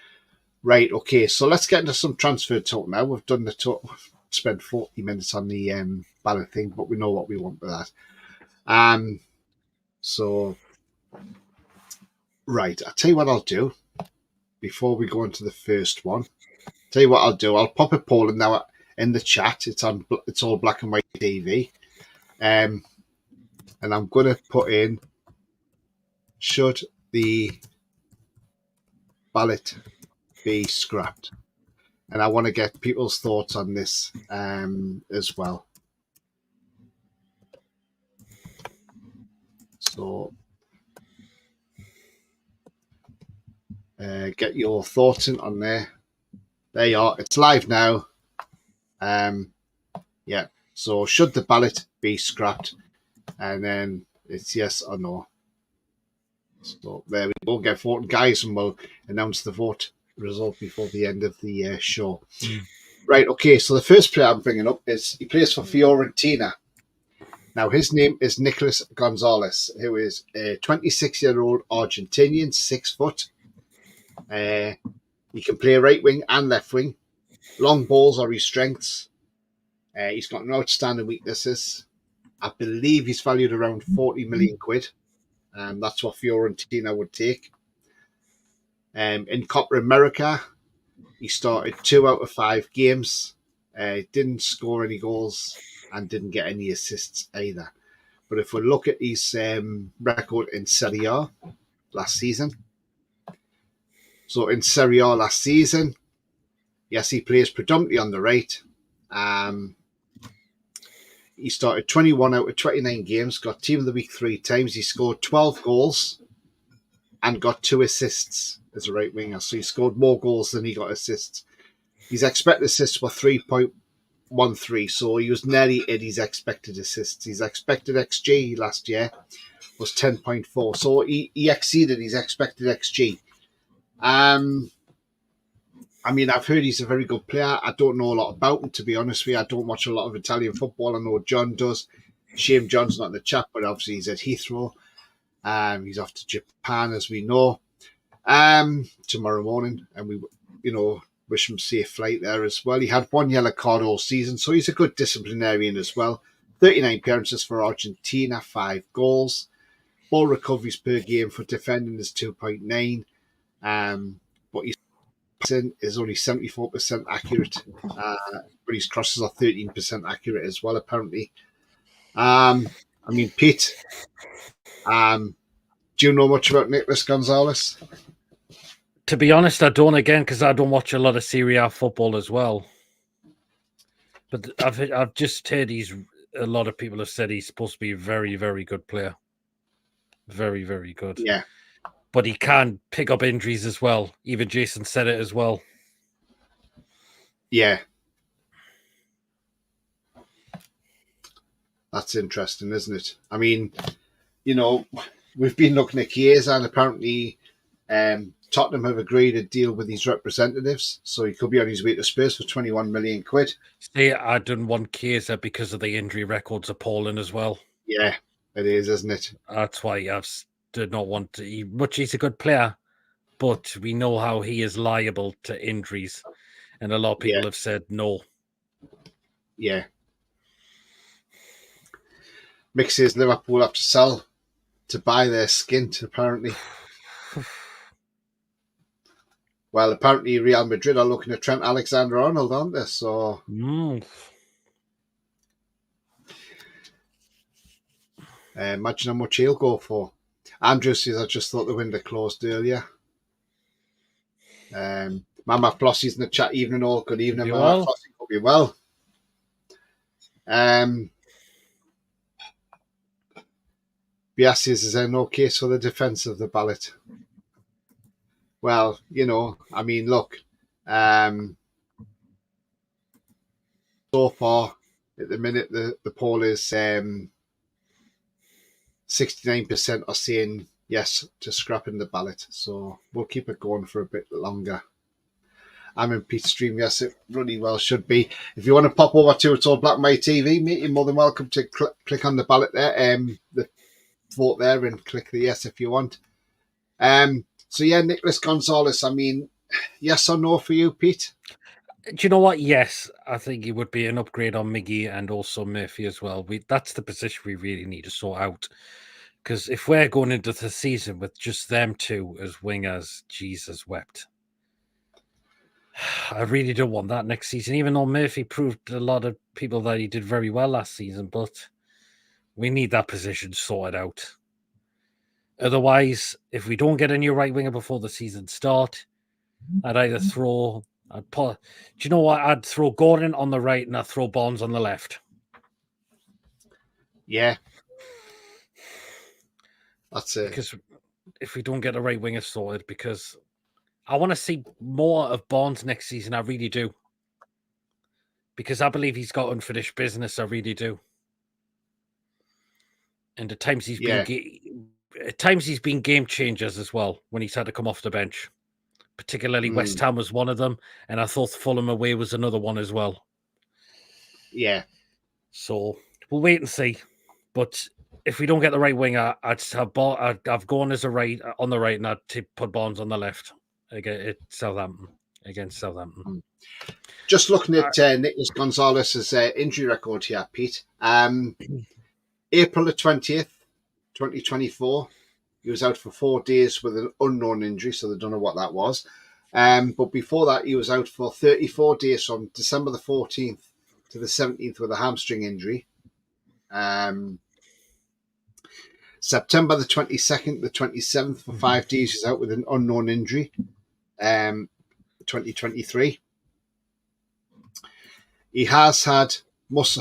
[SPEAKER 1] Right, okay, so let's get into some transfer talk now. We've done the talk. We've spent 40 minutes on the ballot thing, but we know what we want with that. So, right, I'll tell you what I'll do before we go into the first one. Tell you what I'll do. I'll pop a poll in now in the chat. It's all black and white TV. And I'm going to put in, should the ballot be scrapped? And I want to get people's thoughts on this as well. So get your thoughts in on there. There you are. It's live now. Yeah. So should the ballot be scrapped? And then it's yes or no. So there we go. Get voting, guys, and we'll announce the vote result before the end of the show. Right, okay, so the first player I'm bringing up he plays for Fiorentina. Now, his name is Nicolas Gonzalez, who is a 26-year-old Argentinian, 6 foot. He can play right wing and left wing. Long balls are his strengths. He's got no outstanding weaknesses. I believe he's valued around 40 million quid. That's what Fiorentina would take. In Copa America, he started 2 out of 5 games, didn't score any goals, and didn't get any assists either. But if we look at his record in Serie A last season, so in Serie A last season, yes, he plays predominantly on the right. He started 21 out of 29 games, got Team of the Week 3 times. He scored 12 goals and got 2 assists as a right winger. So he scored more goals than he got assists. His expected assists were 3.13, so he was nearly at his expected assists. His expected XG last year was 10.4, so he exceeded his expected XG. I mean, I've heard he's a very good player. I don't know a lot about him, to be honest with you. I don't watch a lot of Italian football. I know John does. Shame John's not in the chat, but obviously he's at Heathrow. He's off to Japan, as we know, tomorrow morning, and we, wish him safe flight there as well. He had 1 yellow card all season, so he's a good disciplinarian as well. 39 appearances for Argentina, 5 goals. Ball recoveries per game for defending is 2.9. But his passing is only 74% accurate, but his crosses are 13% accurate as well, apparently. I mean, Pete, do you know much about Nicolas Gonzalez?
[SPEAKER 2] To be honest, I don't, again, because I don't watch a lot of Serie A football as well. But I've just heard a lot of people have said he's supposed to be a very, very good player. Very, very good.
[SPEAKER 1] Yeah.
[SPEAKER 2] But he can pick up injuries as well. Even Jason said it as well.
[SPEAKER 1] Yeah. That's interesting, isn't it? I mean, we've been looking at Chiesa, and apparently Tottenham have agreed a deal with his representatives, so he could be on his way to Spurs for 21 million quid.
[SPEAKER 2] See, I didn't want Chiesa because of the injury records appalling as well.
[SPEAKER 1] Yeah, it is, isn't it?
[SPEAKER 2] That's why I did not want to. He's a good player, but we know how he is liable to injuries, and a lot of people have said no.
[SPEAKER 1] Yeah. Mick says Liverpool have to sell to buy their skint, apparently. Well, apparently Real Madrid are looking at Trent Alexander-Arnold, aren't they? So imagine how much he'll go for. Andrew says, I just thought the window closed earlier. Mama Flossie's in the chat. Evening all. Good evening, Mama Flossie. Hope you're well. Bias says, is there no case for the defence of the ballot? Well, you know, I mean, look, so far at the minute the poll is 69% are saying yes to scrapping the ballot, so we'll keep it going for a bit longer. I'm in Pete's stream. Yes, it really well should be. If you want to pop over to It's All Black My TV, mate, you're more than welcome to click on the ballot there, the vote there, and click the yes if you want. So yeah, Nicholas Gonzalez, I mean, yes or no for you, Pete?
[SPEAKER 2] Do you know what? Yes, I think it would be an upgrade on Miggy and also Murphy as well. That's the position we really need to sort out. Because if we're going into the season with just them two as wingers, Jesus wept. I really don't want that next season, even though Murphy proved a lot of people that he did very well last season, but we need that position sorted out. Otherwise, if we don't get a new right winger before the season start, I'd either throw... do you know what? I'd throw Gordon on the right and I'd throw Bonds on the left.
[SPEAKER 1] Yeah. That's it.
[SPEAKER 2] Because if we don't get a right winger sorted, because I want to see more of Bonds next season. I really do. Because I believe he's got unfinished business. I really do. And at times he's been game changers as well when he's had to come off the bench. Particularly West Ham was one of them, and I thought Fulham away was another one as well.
[SPEAKER 1] Yeah.
[SPEAKER 2] So we'll wait and see. But if we don't get the right winger, I'd have gone as on the right, and I'd put Bonds on the left against Southampton.
[SPEAKER 1] Just looking at Nicholas Gonzalez's injury record here, Pete. April the 20th, 2024. He was out for 4 days with an unknown injury, so they don't know what that was. But before that, he was out for 34 days from December the 14th to the 17th with a hamstring injury. September the 22nd, the 27th for 5 days, he's out with an unknown injury. 2023. He has had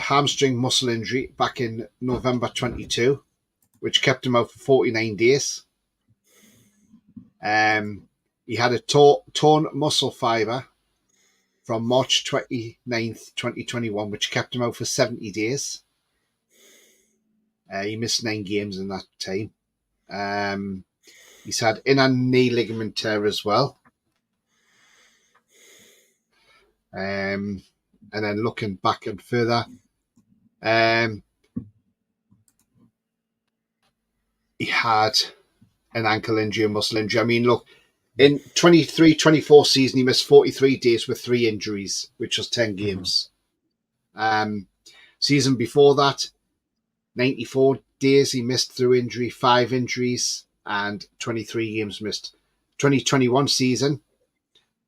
[SPEAKER 1] hamstring muscle injury back in November 22. Which kept him out for 49 days. He had a torn muscle fibre from March 29th, 2021, which kept him out for 70 days. He missed 9 games in that time. He's had inner knee ligament tear as well. And then looking back and further, he had an ankle injury, a muscle injury. I mean, look, in 23-24 season, he missed 43 days with 3 injuries, which was 10 games. Season before that, 94 days he missed through injury, 5 injuries, and 23 games missed. 2021 season,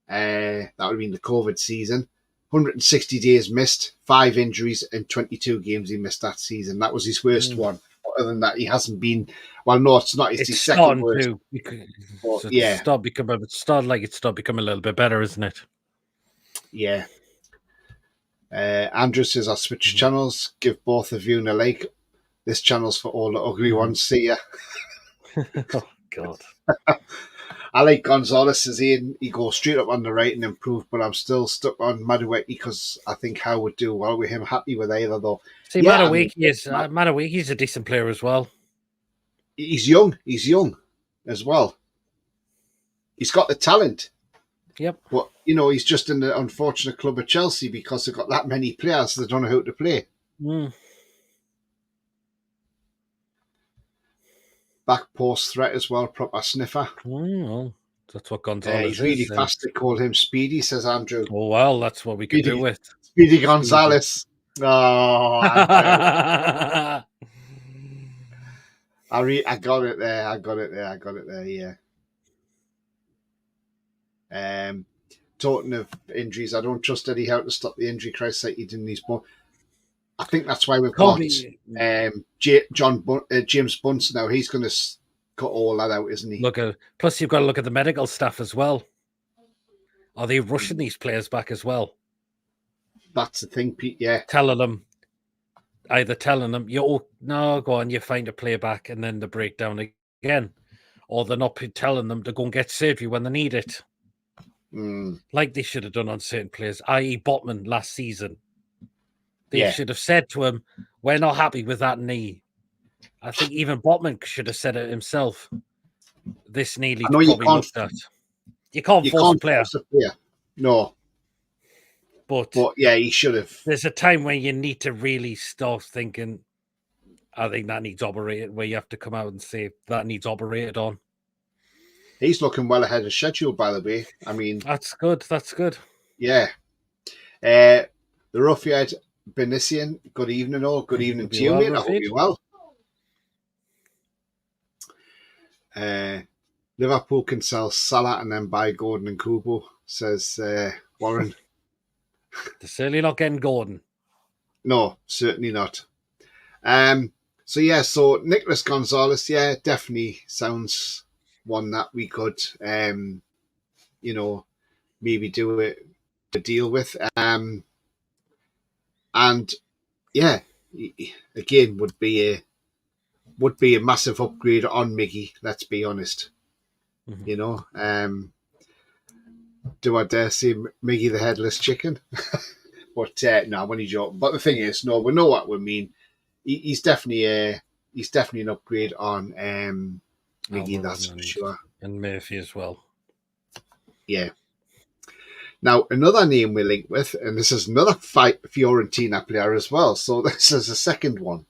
[SPEAKER 1] that would have been the COVID season, 160 days missed, 5 injuries, and 22 games he missed that season. That was his worst one. Other than that, he hasn't been. Well, no, it's not. It's his second worst.
[SPEAKER 2] It's started becoming a little bit better, isn't it?
[SPEAKER 1] Yeah. Andrew says, I'll switch channels, give both of you a like. This channel's for all the ugly ones. See ya.
[SPEAKER 2] Oh, God.
[SPEAKER 1] I like Gonzalez as he goes straight up on the right and improve, but I'm still stuck on Madueke because I think Howe would do well with him. Happy with either, though.
[SPEAKER 2] See, yeah, Madueke's a decent player as well.
[SPEAKER 1] He's young as well. He's got the talent.
[SPEAKER 2] Yep.
[SPEAKER 1] But, he's just in the unfortunate club of Chelsea because they've got that many players that don't know how to play. Back post threat as well, proper sniffer.
[SPEAKER 2] Well, that's what Gonzalez
[SPEAKER 1] he's really fast. They call him Speedy, says Andrew.
[SPEAKER 2] Oh, well, that's what we could do with.
[SPEAKER 1] Speedy Gonzalez. Oh, I got it there. Yeah. Talking of injuries, I don't trust Eddie Howe to stop the injury crisis like he did in these ball. I think that's why we've got James Bunce now. He's going to cut all that out, isn't he?
[SPEAKER 2] Plus, you've got to look at the medical staff as well. Are they rushing these players back as well?
[SPEAKER 1] That's the thing, Pete. Yeah,
[SPEAKER 2] telling them, go on, you find a player back, and then the breakdown again, or they're not telling them to go and get surgery when they need it, like they should have done on certain players, i.e., Botman last season. They should have said to him, "We're not happy with that knee." I think even Botman should have said it himself. This knee needs to be looked at. You can't force a player.
[SPEAKER 1] No. But yeah, he should have.
[SPEAKER 2] There's a time when you need to really start thinking, I think that needs operated, where you have to come out and say that needs operated on.
[SPEAKER 1] He's looking well ahead of schedule, by the way. I mean,
[SPEAKER 2] that's good.
[SPEAKER 1] Yeah. The Ruffiad Benisian, good evening all. Good evening to you, mate. I hope you're well. Liverpool can sell Salah and then buy Gordon and Kubo, says Warren.
[SPEAKER 2] They're certainly not getting Gordon.
[SPEAKER 1] No, certainly not. So Nicholas Gonzalez, definitely sounds one that we could, maybe do a deal with. And again, would be a massive upgrade on Miggy. Let's be honest. Mm-hmm. Do I dare say Miggy the Headless Chicken? But no, when he's joking. But the thing is, no, we know what we mean. He's definitely an upgrade on Miggy, that's for sure.
[SPEAKER 2] And Murphy as well.
[SPEAKER 1] Yeah. Now, another name we link with, and this is another Fiorentina player as well. So this is the second one.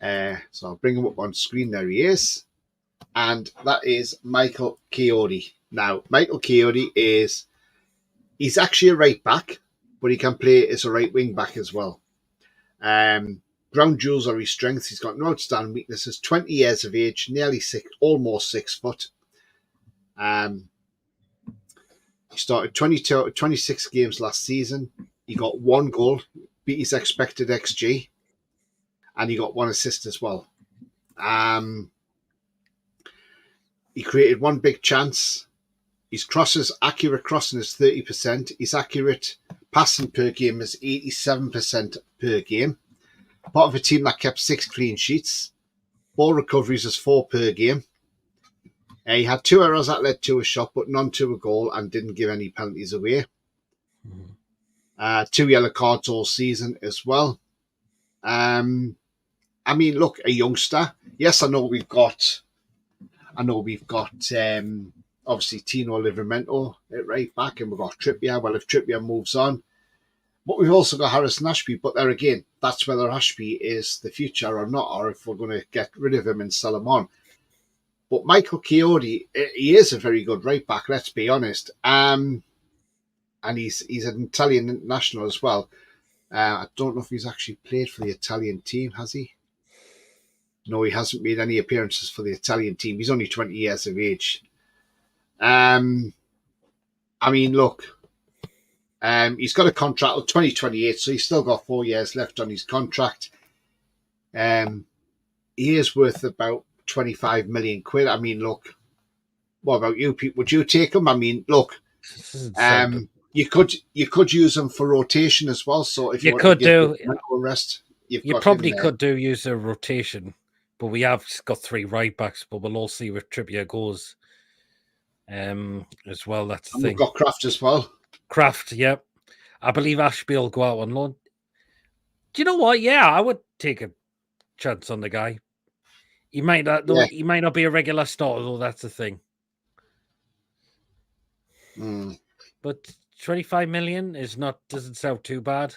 [SPEAKER 1] So I'll bring him up on screen. There he is. And that is Michael Kayode. Now, Michael Kayode he's actually a right back, but he can play as a right wing back as well. Ground jewels are his strengths. He's got no outstanding weaknesses. 20 years of age, almost 6 foot. He started 26 games last season. He got 1 goal, beat his expected XG, and he got 1 assist as well. He created 1 big chance. His accurate crossing is 30%. His accurate passing per game is 87% per game. Part of a team that kept 6 clean sheets. Ball recoveries is 4 per game. He had 2 errors that led to a shot, but none to a goal, and didn't give any penalties away. 2 yellow cards all season as well. I mean, look, a youngster. Yes, I know we've got obviously Tino Livramento at right back, and we've got Trippier. Well, if Trippier moves on, but we've also got Harrison Ashby. But there again, that's whether Ashby is the future or not, or if we're going to get rid of him and sell him on. But Michael Kayode, he is a very good right back, let's be honest. And he's an Italian international as well. I don't know if he's actually played for the Italian team, has he? No, he hasn't made any appearances for the Italian team. He's only 20 years of age. I mean, look, he's got a contract till 2028, so he's still got 4 years left on his contract. He is worth about 25 million quid. I mean, look, what about you, Pete? Would you take him? I mean, look, you could use him for rotation as well. So if you could do a rest,
[SPEAKER 2] you probably could use a rotation. But we have got 3 right backs, but we'll all see where Trippier goes as well. That's the thing.
[SPEAKER 1] We've got Kraft as well.
[SPEAKER 2] Kraft, yep. I believe Ashby will go out on loan. Do you know what? Yeah, I would take a chance on the guy. He might not. He might not be a regular starter, though. That's the thing. But 25 million doesn't sound too bad.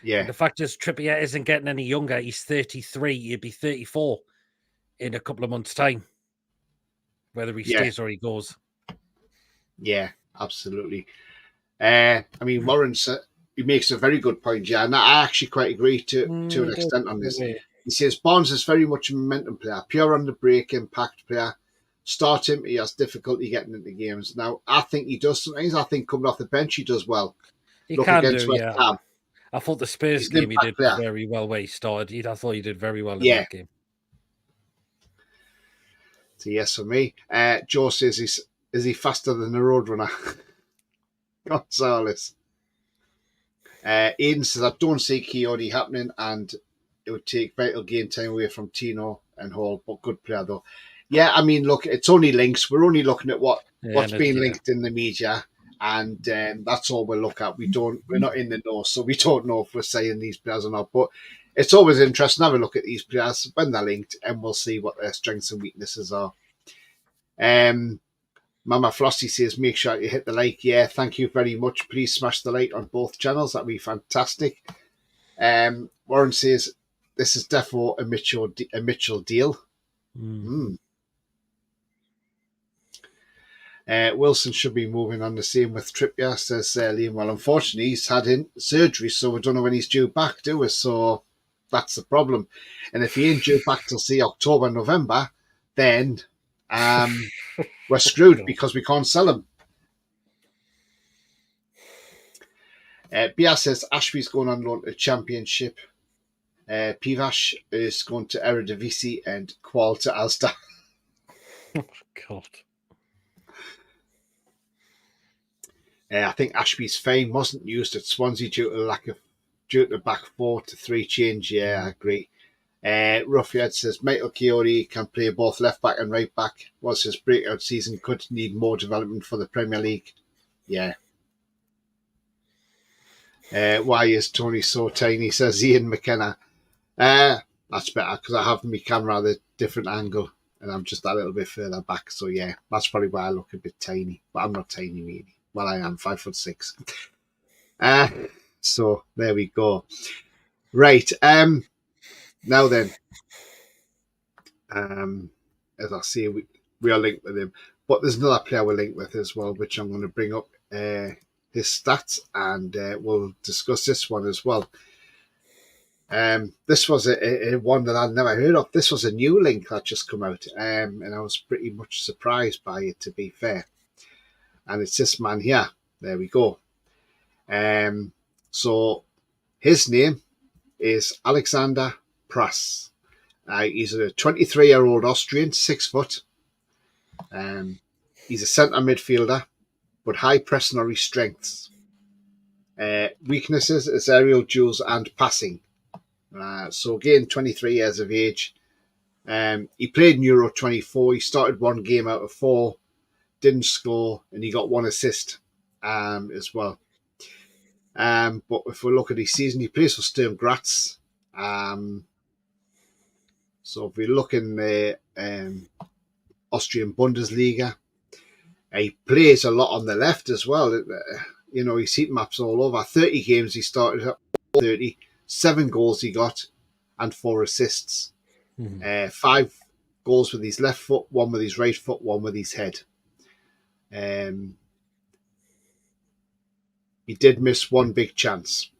[SPEAKER 1] Yeah.
[SPEAKER 2] And the fact is, Trippier isn't getting any younger. He's 33. He'd be 34 in a couple of months' time. Whether he stays or he goes.
[SPEAKER 1] Yeah, absolutely. I mean, Warren he makes a very good point, yeah, and I actually quite agree to an extent on this. He says Barnes is very much a momentum player, pure on the break, impact player. Start him, he has difficulty getting into games. Now, I think he does sometimes. I think coming off the bench, he does well.
[SPEAKER 2] He
[SPEAKER 1] Look
[SPEAKER 2] can
[SPEAKER 1] against
[SPEAKER 2] do,
[SPEAKER 1] West
[SPEAKER 2] yeah.
[SPEAKER 1] Ham.
[SPEAKER 2] I thought the Spurs game he did very well where he started. I thought he did very well in that game.
[SPEAKER 1] It's a yes for me. Joe says, is he faster than the Roadrunner? Gonzalez. Aidan says, I don't see Kayode happening, and it would take vital game time away from Tino and Hall, but good player though. Yeah, I mean, look, it's only links. We're only looking at what's being linked in the media, and that's all we'll look at. We're not in the know, so we don't know if we're saying these players or not. But it's always interesting to have a look at these players when they're linked, and we'll see what their strengths and weaknesses are. Mama Flossie says, make sure you hit the like. Yeah, thank you very much. Please smash the like on both channels. That'd be fantastic. Warren says, this is defo a Mitchell deal. Wilson should be moving on. The same with Trippier, says Liam. Well, unfortunately, he's had surgery, so we don't know when he's due back, do we? So that's the problem. And if he ain't due back till, say, October, November, then we're screwed because we can't sell him. Bia says Ashby's going on loan to Championship. Pivash is going to Eredivisie and Qual to Ulster.
[SPEAKER 2] Oh, God.
[SPEAKER 1] I think Ashby's fame wasn't used at Swansea due to the back 4-3 change. Yeah, I agree. Ruffyard says Michael Kayode can play both left back and right back. Was his breakout season, could need more development for the Premier League. Yeah. Why is Tony so tiny? Says Ian McKenna. That's better because I have my camera at a different angle and I'm just a little bit further back. So yeah, that's probably why I look a bit tiny. But I'm not tiny really. Well, I am 5'6". So there we go. Right. Now then, as I say, we are linked with him, but there's another player we're linked with as well, which I'm going to bring up his stats, and we'll discuss this one as well. This was a one that I'd never heard of. This was a new link that just come out, and I was pretty much surprised by it, to be fair. And it's this man here. There we go. So his name is Alexander Prass. He's a 23-year-old Austrian, 6 foot. He's a centre midfielder, but high pressing strengths. Weaknesses is aerial duels and passing. So again, 23 years of age. He played in Euro 24. He started 1 game out of 4. Didn't score, and he got 1 assist as well. But if we look at his season, he plays for Sturm Graz. So if we look in the Austrian Bundesliga, he plays a lot on the left as well. His heat maps all over. 30 games he started at 30, 7 goals he got, and 4 assists. 5 goals with his left foot, 1 with his right foot, 1 with his head. He did miss 1 big chance.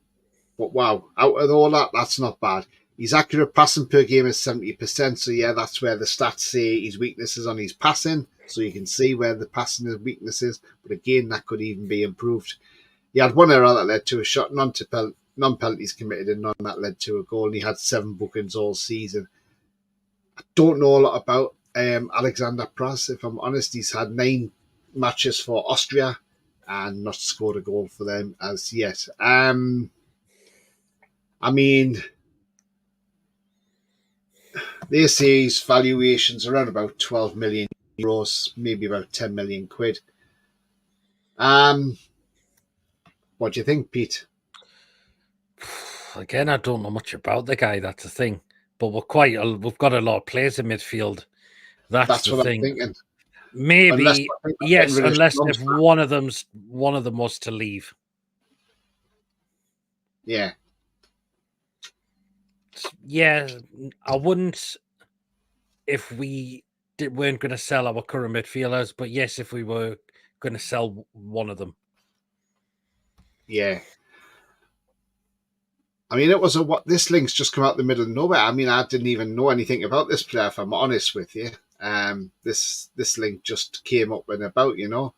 [SPEAKER 1] But wow, out of all that, that's not bad. His accurate passing per game is 70%. So yeah, that's where the stats say his weaknesses on his passing. So you can see where the passing is weaknesses. But again, that could even be improved. He had 1 error that led to a shot, none penalties committed, and none that led to a goal. And he had 7 bookings all season. I don't know a lot about Alexander Prass. If I'm honest, he's had 9 matches for Austria and not scored a goal for them as yet. I mean, they say his valuation's around about 12 million euros, maybe about 10 million quid. What do you think, Pete?
[SPEAKER 2] Again, I don't know much about the guy. That's the thing. But we've got a lot of players in midfield. That's the
[SPEAKER 1] what
[SPEAKER 2] thing.
[SPEAKER 1] I'm thinking.
[SPEAKER 2] Maybe yes, unless if one of them was to leave.
[SPEAKER 1] Yeah.
[SPEAKER 2] Yeah, I wouldn't if we weren't going to sell our current midfielders, but yes, if we were going to sell one of them.
[SPEAKER 1] Yeah. I mean, it was what this link's just come out the middle of nowhere. I mean, I didn't even know anything about this player, if I'm honest with you. This link just came up and about, you know.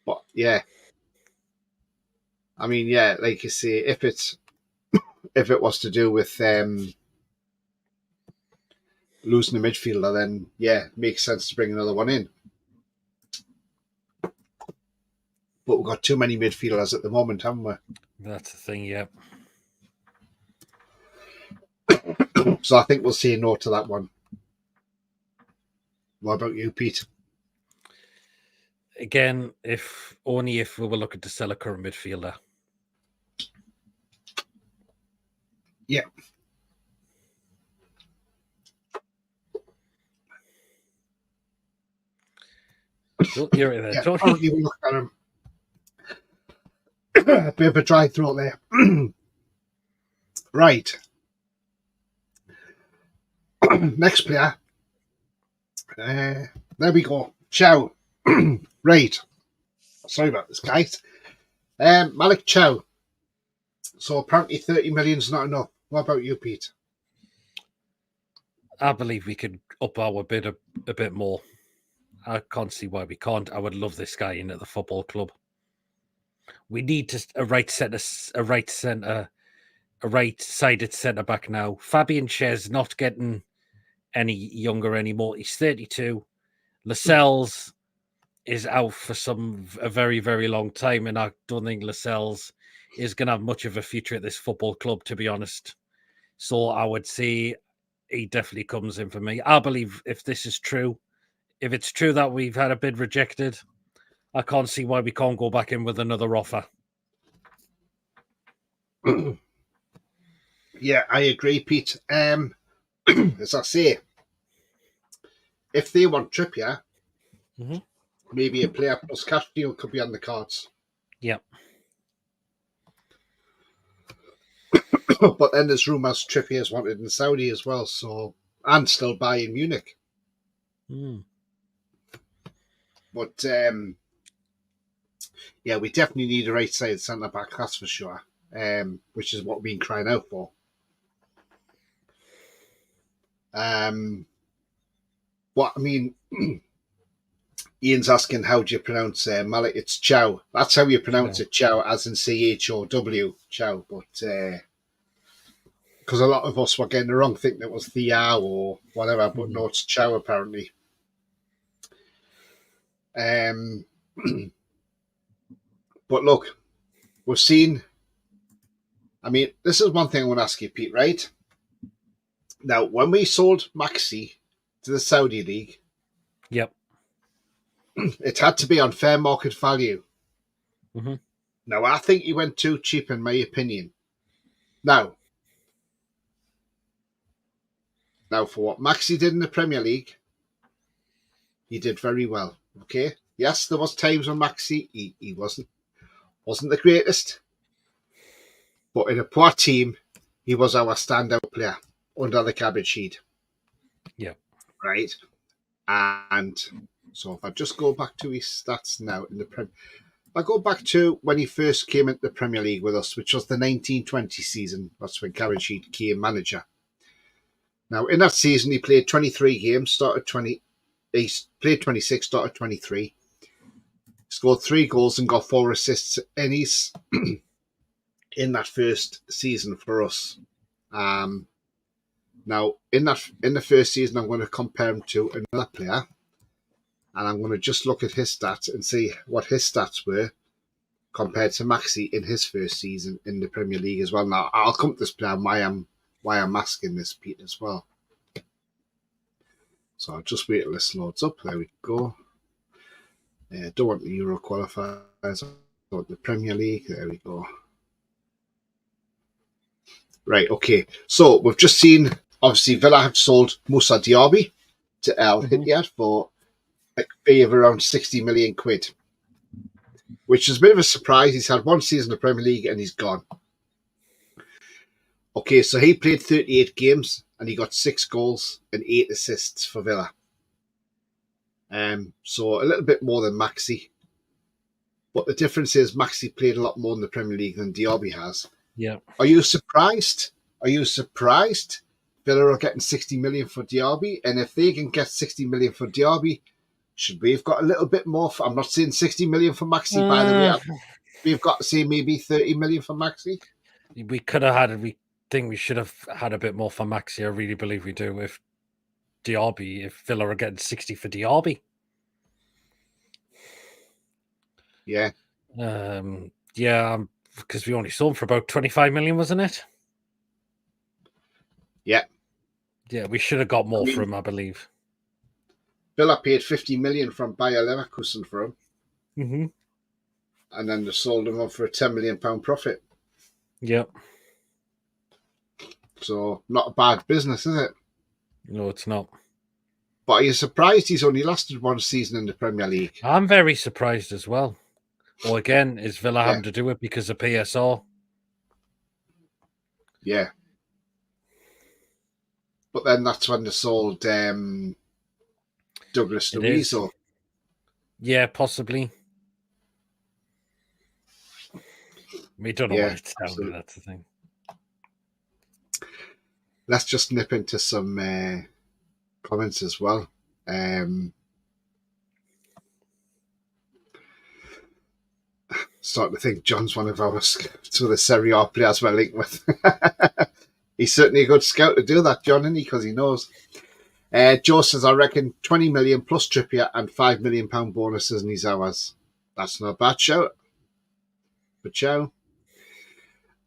[SPEAKER 1] But yeah, I mean, yeah, like you say, if it was to do with losing a midfielder, then yeah, it makes sense to bring another one in. But we've got too many midfielders at the moment, haven't we?
[SPEAKER 2] That's the thing, yeah.
[SPEAKER 1] So I think we'll say no to that one. What about you, Pete?
[SPEAKER 2] Again, if we were looking to sell a current midfielder.
[SPEAKER 1] Yeah.
[SPEAKER 2] Oh, you're right there,
[SPEAKER 1] Yeah,
[SPEAKER 2] Tony.
[SPEAKER 1] currently we look at him. A bit of a dry throat there. Right. Next player. There we go. Chow. Right. Sorry about this, guys. Malik Chow. So apparently 30 million is not enough. What about you, Pete?
[SPEAKER 2] I believe we could up our bid a bit more. I can't see why we can't. I would love this guy in at the football club. We need a right-sided centre back now. Fabian Schär's not getting any younger anymore. He's 32. Lascelles is out for a very, very long time, and I don't think Lascelles is going to have much of a future at this football club, to be honest. So I would say he definitely comes in for me. I believe if this is true, if it's true that we've had a bid rejected, I can't see why we can't go back in with another offer.
[SPEAKER 1] Yeah, I agree, Pete. As I say, if they want Trippier, maybe a player plus cash deal could be on the cards.
[SPEAKER 2] Yeah.
[SPEAKER 1] But then there's rumours Trippier's wanted in Saudi as well, so and still buying Munich. But yeah, we definitely need a right side centre back, that's for sure. Which is what we've been crying out for. What I mean, Ian's asking how do you pronounce Malik? It's Chow. That's how you pronounce it, Chow, as in CHOW, Chow. But because a lot of us were getting it wrong, thinking it was Thiao or whatever, but no, it's Chow apparently. But look, we've seen. I mean, this is one thing I want to ask you, Pete. Right now, when we sold Maxi to the Saudi League,
[SPEAKER 2] yep,
[SPEAKER 1] it had to be on fair market value.
[SPEAKER 2] Mm-hmm.
[SPEAKER 1] Now, I think he went too cheap, in my opinion. Now, for what Maxi did in the Premier League, he did very well. Okay, yes, there was times when Maxi he wasn't the greatest, but in a poor team, he was our standout player under the cabbage sheet.
[SPEAKER 2] Yeah,
[SPEAKER 1] right. And so if I just go back to his stats now in the Premier, I go back to when he first came into the Premier League with us, which was the 1920 season. That's when Cabbage Sheet became manager. Now, in that season, he played 23 games, he played 26, started 23, scored 3 goals and got 4 assists in his in that first season for us. Now, in the first season, I'm going to compare him to another player, and I'm going to just look at his stats and see what his stats were compared to Maxi in his first season in the Premier League as well. Now, I'll come to this player why I'm asking this, Pete, as well. So I'll just wait till this loads up. There we go. Don't want the Euro qualifiers. I want the Premier League. There we go. Right, okay. So we've just seen, obviously, Villa have sold Moussa Diaby to Al Ittihad for a fee of around 60 million quid, which is a bit of a surprise. He's had 1 season in the Premier League and he's gone. Okay, so he played 38 games and he got 6 goals and 8 assists for Villa. So a little bit more than Maxi. But the difference is Maxi played a lot more in the Premier League than Diaby has.
[SPEAKER 2] Yeah.
[SPEAKER 1] Are you surprised? Are you surprised Villa are getting 60 million for Diaby? And if they can get 60 million for Diaby, should we have got a little bit more? I'm not saying 60 million for Maxi, by the way. We've got to say maybe 30 million for Maxi.
[SPEAKER 2] We could have had. We think we should have had a bit more for Maxi. I really believe we do. If Villa are getting 60 for Diaby.
[SPEAKER 1] Yeah.
[SPEAKER 2] Yeah, because we only saw him for about 25 million, wasn't it?
[SPEAKER 1] Yeah.
[SPEAKER 2] Yeah, we should have got more for him, I believe.
[SPEAKER 1] Villa paid 50 million from Bayer Leverkusen for him.
[SPEAKER 2] Mm-hmm.
[SPEAKER 1] And then they sold him on for a £10 million profit.
[SPEAKER 2] Yep.
[SPEAKER 1] So, not a bad business, is it?
[SPEAKER 2] No, it's not.
[SPEAKER 1] But are you surprised he's only lasted one season in the Premier League?
[SPEAKER 2] I'm very surprised as well. Well, again, is Villa having to do it because of PSR?
[SPEAKER 1] Yeah. But then that's when they sold Douglas Luiz.
[SPEAKER 2] Yeah, possibly. We don't know what it's down to, that's the thing.
[SPEAKER 1] Let's just nip into some comments as well. Starting to think John's one of our sort of Serie A players we're linked with. He's certainly a good scout to do that, John, isn't he? Because he knows. Joe says, I reckon 20 million plus Trippier and £5 million bonuses in his hours. That's not a bad shout. But Joe.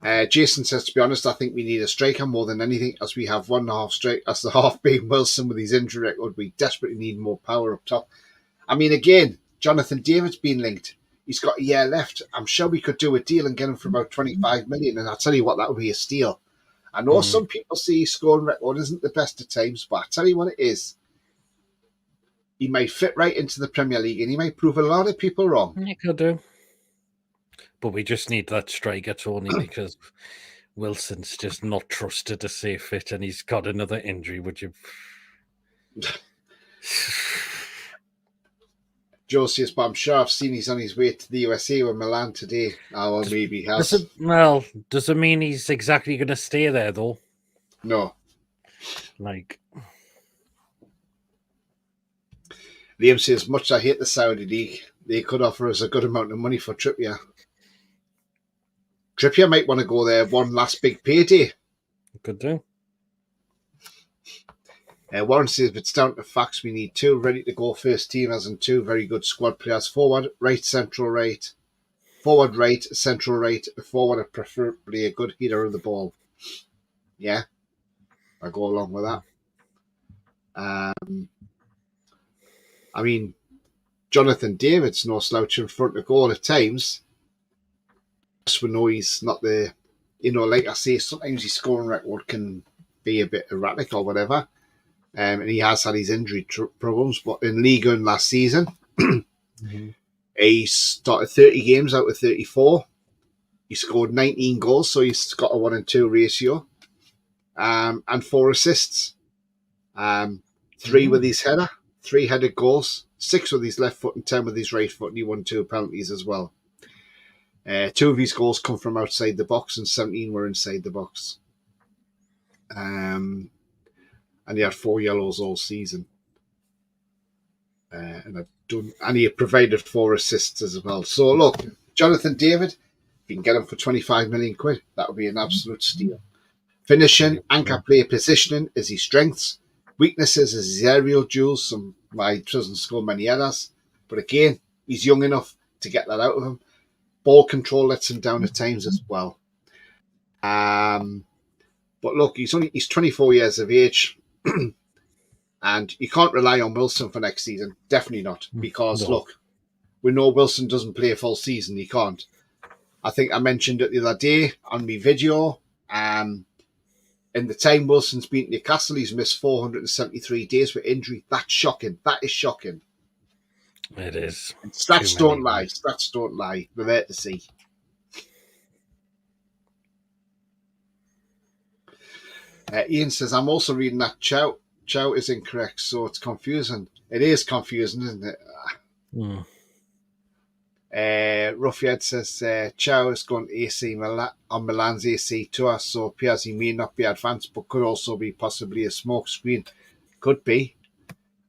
[SPEAKER 1] Jason says, to be honest, I think we need a striker more than anything, as we have 1.5 strike as the half being Wilson with his injury record. We desperately need more power up top. I mean, again, Jonathan David's been linked. He's got a year left. I'm sure we could do a deal and get him for about 25 million. And I'll tell you what, that would be a steal. I know some people say his scoring record isn't the best at times, but I tell you what it is. He might fit right into the Premier League and he might prove a lot of people wrong.
[SPEAKER 2] He could do. But we just need that striker, Tony, because Wilson's just not trusted to stay fit and he's got another injury, would you?
[SPEAKER 1] Joe says, but I'm sure I've seen he's on his way to the USA with Milan today. Oh, well, maybe he has.
[SPEAKER 2] Does it mean he's exactly going to stay there, though?
[SPEAKER 1] No.
[SPEAKER 2] Like...
[SPEAKER 1] Liam says, much I hate the Saudi League, they could offer us a good amount of money for Trippier. Trippier might want to go there one last big payday.
[SPEAKER 2] Could do.
[SPEAKER 1] Warren says, if it's down to facts, we need 2 ready-to-go first teamers and 2 very good squad players. Forward, right, central, right. Forward, right, central, right. Forward, preferably a good hitter of the ball. Yeah, I go along with that. I mean, Jonathan David's no slouch in front of goal at times. We know he's not the, like I say, sometimes his scoring record can be a bit erratic or whatever. And he has had his injury problems. But in Ligue 1 last season, he started 30 games out of 34. He scored 19 goals, so he's got a 1-2 ratio. And 4 assists. 3 with his header, 3 headed goals, 6 with his left foot and 10 with his right foot. And he won 2 penalties as well. 2 of his goals come from outside the box and 17 were inside the box. And he had 4 yellows all season. And he provided 4 assists as well. So look, Jonathan David, if you can get him for 25 million quid, that would be an absolute steal. Finishing, anchor play, positioning is his strengths. Weaknesses is his aerial duels. He doesn't score many others. But again, he's young enough to get that out of him. Ball control lets him down at times as well. But look, he's 24 years of age. And you can't rely on Wilson for next season. Definitely not. Because, look, we know Wilson doesn't play a full season. He can't. I think I mentioned it the other day on my video. In the time Wilson's been at Newcastle, he's missed 473 days with injury. That's shocking. That is shocking.
[SPEAKER 2] It is.
[SPEAKER 1] And stats don't lie. Stats don't lie. We're there to see. Ian says, I'm also reading that Chow is incorrect, so it's confusing. It is confusing, isn't it? Ruffyhead says Chow is going to AC on Milan's AC tour, so appears he may not be advanced, but could also be possibly a smokescreen. Could be.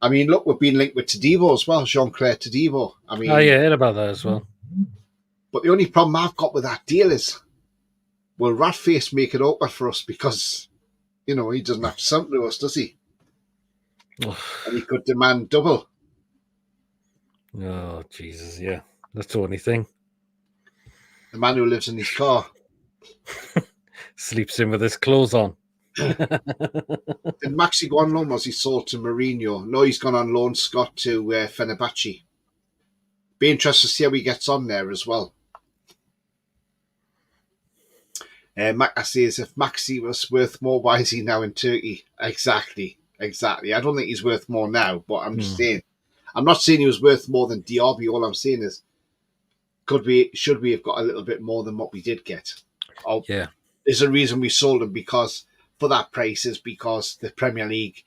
[SPEAKER 1] I mean, look, we've been linked with Todibo as well, Jean-Claire Todibo. I mean,
[SPEAKER 2] Oh, yeah, I heard about that as well.
[SPEAKER 1] But the only problem I've got with that deal is, will Ratface make it open for us? Because, he doesn't have to something to us, does he? And he could demand double.
[SPEAKER 2] Oh, Jesus, yeah. That's the only thing.
[SPEAKER 1] The man who lives in his car.
[SPEAKER 2] Sleeps in with his clothes on.
[SPEAKER 1] Did Maxi go on loan? Was he sold to Mourinho? No, he's gone on loan, Scott, to Fenerbahce. Be interested to see how he gets on there as well. Macca says, if Maxi was worth more, why is he now in Turkey? Exactly. I don't think he's worth more now, but I'm just saying. I'm not saying he was worth more than Diaby. All I'm saying is, should we have got a little bit more than what we did get?
[SPEAKER 2] Yeah.
[SPEAKER 1] There's a reason we sold him, because for that price is because the Premier League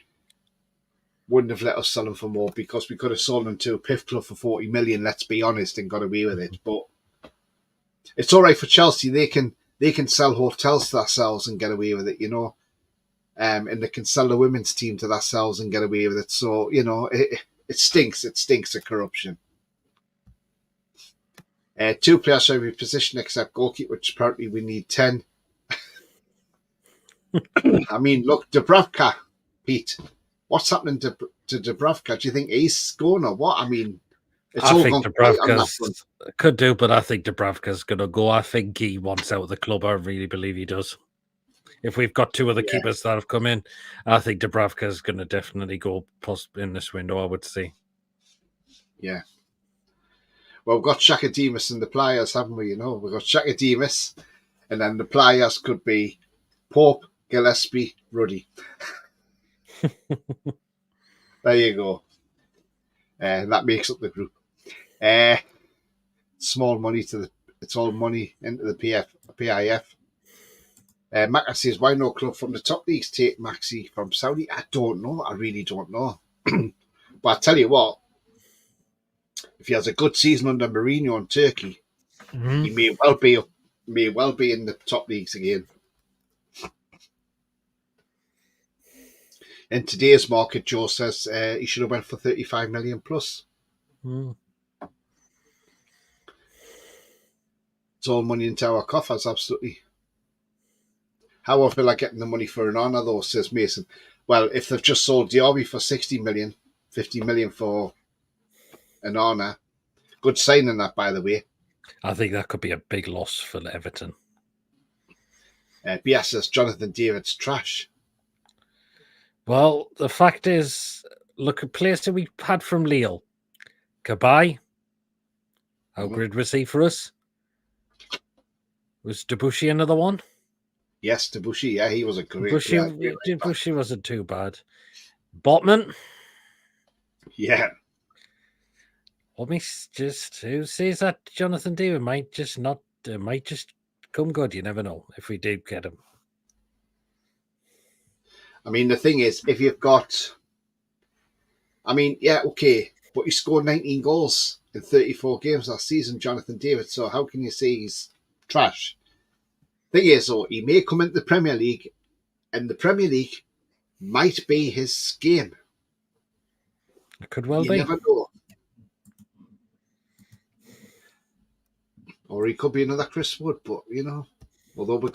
[SPEAKER 1] wouldn't have let us sell him for more, because we could have sold him to a PIF club for 40 million, let's be honest, and got away with it. But it's all right for Chelsea. They can sell hotels to themselves and get away with it, and they can sell the women's team to themselves and get away with it. So, it stinks. It stinks of corruption. 2 players for every position except goalkeeper, which apparently we need 10. I mean, look, Dubravka, Pete, what's happening to Dubravka? Do you think he's going or what? I mean, it's all gone quiet on that front.
[SPEAKER 2] Could do, but I think Dubravka's going to go. I think he wants out of the club. I really believe he does. If we've got 2 of the keepers that have come in, I think Dubravka's going to definitely go in this window, I would say.
[SPEAKER 1] Yeah. Well, we've got Xhaka Demas and the players, haven't we? We've got Xhaka Demas, and then the players could be Pope, Gillespie, Ruddy. There you go. That makes up the group. Small money it's all money into the PIF. Macca says, why no club from the top leagues take Maxi from Saudi? I don't know. I really don't know. But I tell you what, if he has a good season under Mourinho in Turkey, he may well be in the top leagues again. In today's market, Joe says he should have went for 35 million plus. It's all money into our coffers, absolutely. How I feel like getting the money for an honour, though, says Mason. Well, if they've just sold Diaby for 60 million, 50 million for an honour, good signing that, by the way.
[SPEAKER 2] I think that could be a big loss for Everton.
[SPEAKER 1] BS says Jonathan David's trash.
[SPEAKER 2] Well, the fact is, look at players that we had from Lille. Kabay. How good was he for us? Was Debussy another one?
[SPEAKER 1] Yes, Debussy. Yeah, he was a great
[SPEAKER 2] player. Debussy wasn't too bad. Botman.
[SPEAKER 1] Yeah.
[SPEAKER 2] Who says that Jonathan David might just come good? You never know if we did get him.
[SPEAKER 1] I mean, the thing is, if you've got, but he scored 19 goals in 34 games last season, Jonathan David. So how can you say he's trash? Thing is, though, he may come into the Premier League, and the Premier League might be his game.
[SPEAKER 2] It could well be.
[SPEAKER 1] You never know. Or he could be another Chris Wood, but although we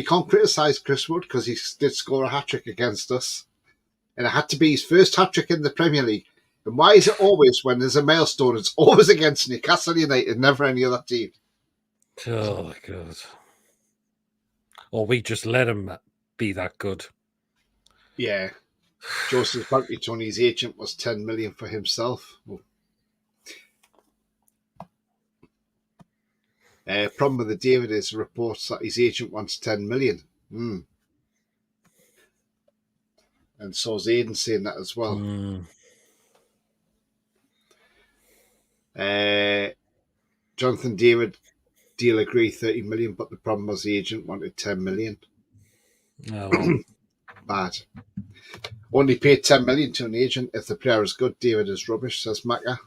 [SPEAKER 1] can't criticise Chris Wood because he did score a hat-trick against us, and it had to be his first hat-trick in the Premier League. And why is it always, when there's a milestone, it's always against Newcastle United, never any other team?
[SPEAKER 2] Oh, God. Or we just let him be that good.
[SPEAKER 1] Yeah. Joseph Bunty Tony's agent was 10 million for himself. Problem with the David is reports that his agent wants 10 million. And so is Aidan saying that as well. Jonathan David deal agree 30 million, but the problem was the agent wanted 10 million.
[SPEAKER 2] Oh.
[SPEAKER 1] Bad. Only paid 10 million to an agent if the player is good. David is rubbish, says Macca.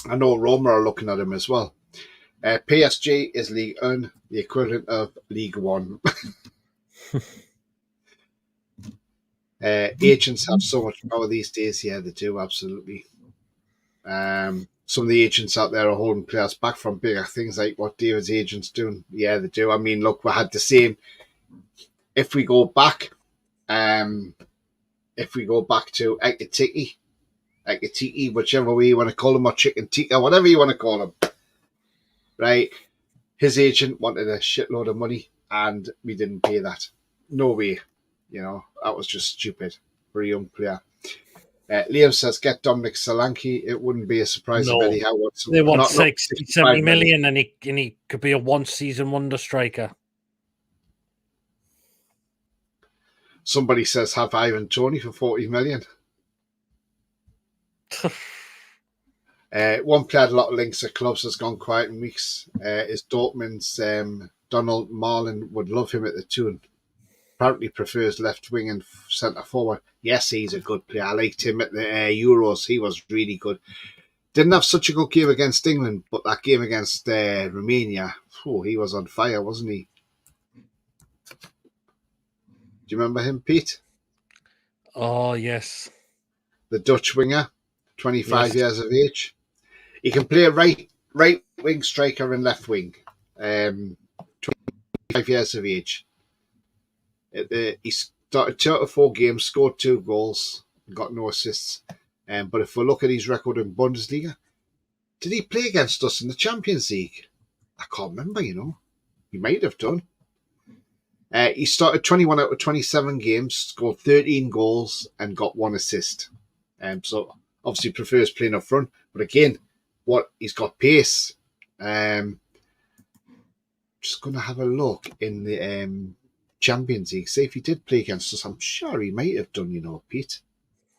[SPEAKER 1] I know Roma are looking at him as well. PSG is League 1, the equivalent of League 1. Agents have so much power these days. Yeah, they do, absolutely. Some of the agents out there are holding players back from bigger things like what David's agent's doing. Yeah, they do. I mean, look, we had the same. If we go back to Ekitiki, whichever way you want to call him, or Chicken Tikka, whatever you want to call him, right? His agent wanted a shitload of money, and we didn't pay that. No way. You know, that was just stupid for a young player. Liam says, get Dominic Solanke. It wouldn't be a surprise if Eddie Howe wants
[SPEAKER 2] They want 70 million, and he could be a one-season wonder striker.
[SPEAKER 1] Somebody says, have Ivan Toney for 40 million. One player had a lot of links at clubs has gone quiet in weeks. Is Dortmund's Donald Marlin would love him at the tune. Apparently prefers left wing and centre forward. Yes, he's a good player. I liked him at the Euros. He was really good. Didn't have such a good game against England, but that game against Romania, he was on fire, wasn't he? Do you remember him, Pete?
[SPEAKER 2] Oh, yes.
[SPEAKER 1] The Dutch winger, 25 years of age. He can play right wing striker and left wing. 25 years of age. He started 2 out of 4 games, scored 2 goals, got no assists. But if we look at his record in Bundesliga, did he play against us in the Champions League? I can't remember, you know. He might have done. He started 21 out of 27 games, scored 13 goals, and got 1 assist. So obviously prefers playing up front. But again, he's got pace. Just going to have a look in the Champions League. See if he did play against us. I'm sure he might have done, you know, Pete.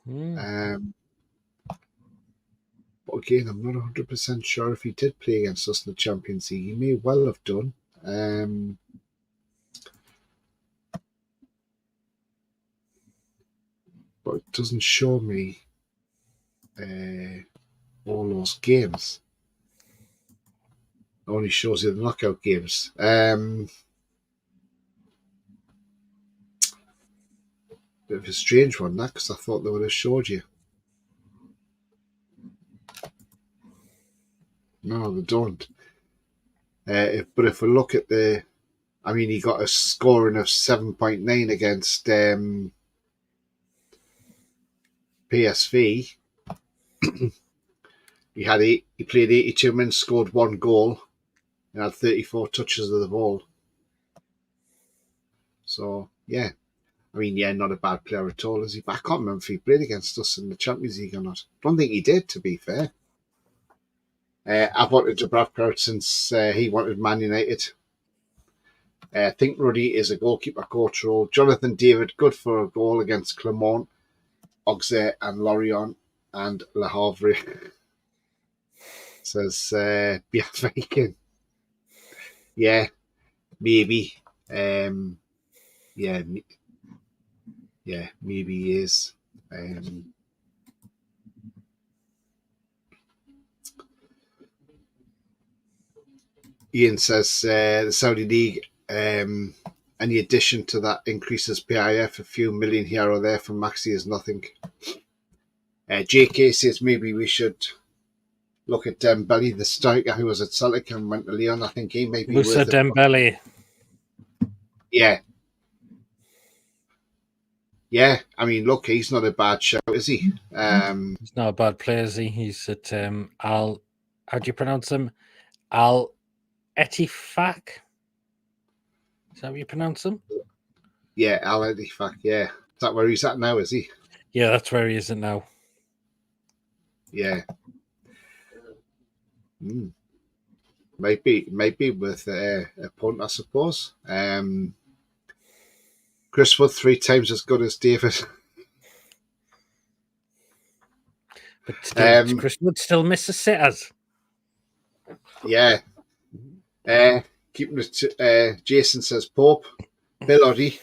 [SPEAKER 1] But again, I'm not 100% sure if he did play against us in the Champions League. He may well have done. But it doesn't show me all those games. It only shows you the knockout games. Bit of a strange one, that, because I thought they would have showed you. No, they don't. But if we look at he got a scoring of 7.9 against PSV. He played 82 minutes, scored 1 goal, and had 34 touches of the ball. So, yeah. Not a bad player at all, is he? But I can't remember if he played against us in the Champions League or not. I don't think he did, to be fair. I've wanted Dubravka since he wanted Man United. I think Ruddy is a goalkeeper coach role. Jonathan David, good for a goal against Clermont, Auxerre and Lorient and Le Havre. Says, be a Viking. Yeah, maybe. Maybe he is. Ian says the Saudi League, any addition to that increases PIF a few million here or there from Maxi is nothing. JK says maybe we should look at Dembele, the striker who was at Celtic and went to Lyon. I think he may be
[SPEAKER 2] Moussa Dembele.
[SPEAKER 1] Yeah. Yeah, look, he's not a bad shout, is he?
[SPEAKER 2] He's not a bad player, is he? He's at how do you pronounce him? Al Etifak? Is that what you pronounce him?
[SPEAKER 1] Yeah, Al Etifak, yeah. Is that where he's at now, is he?
[SPEAKER 2] Yeah, that's where he is at now.
[SPEAKER 1] Yeah. Might be with a punt, I suppose. Chris Wood 3 times as good as David.
[SPEAKER 2] But still, Chris Wood still misses sitters.
[SPEAKER 1] Yeah. Keeping it. Jason says Pope, Bill Ruddy,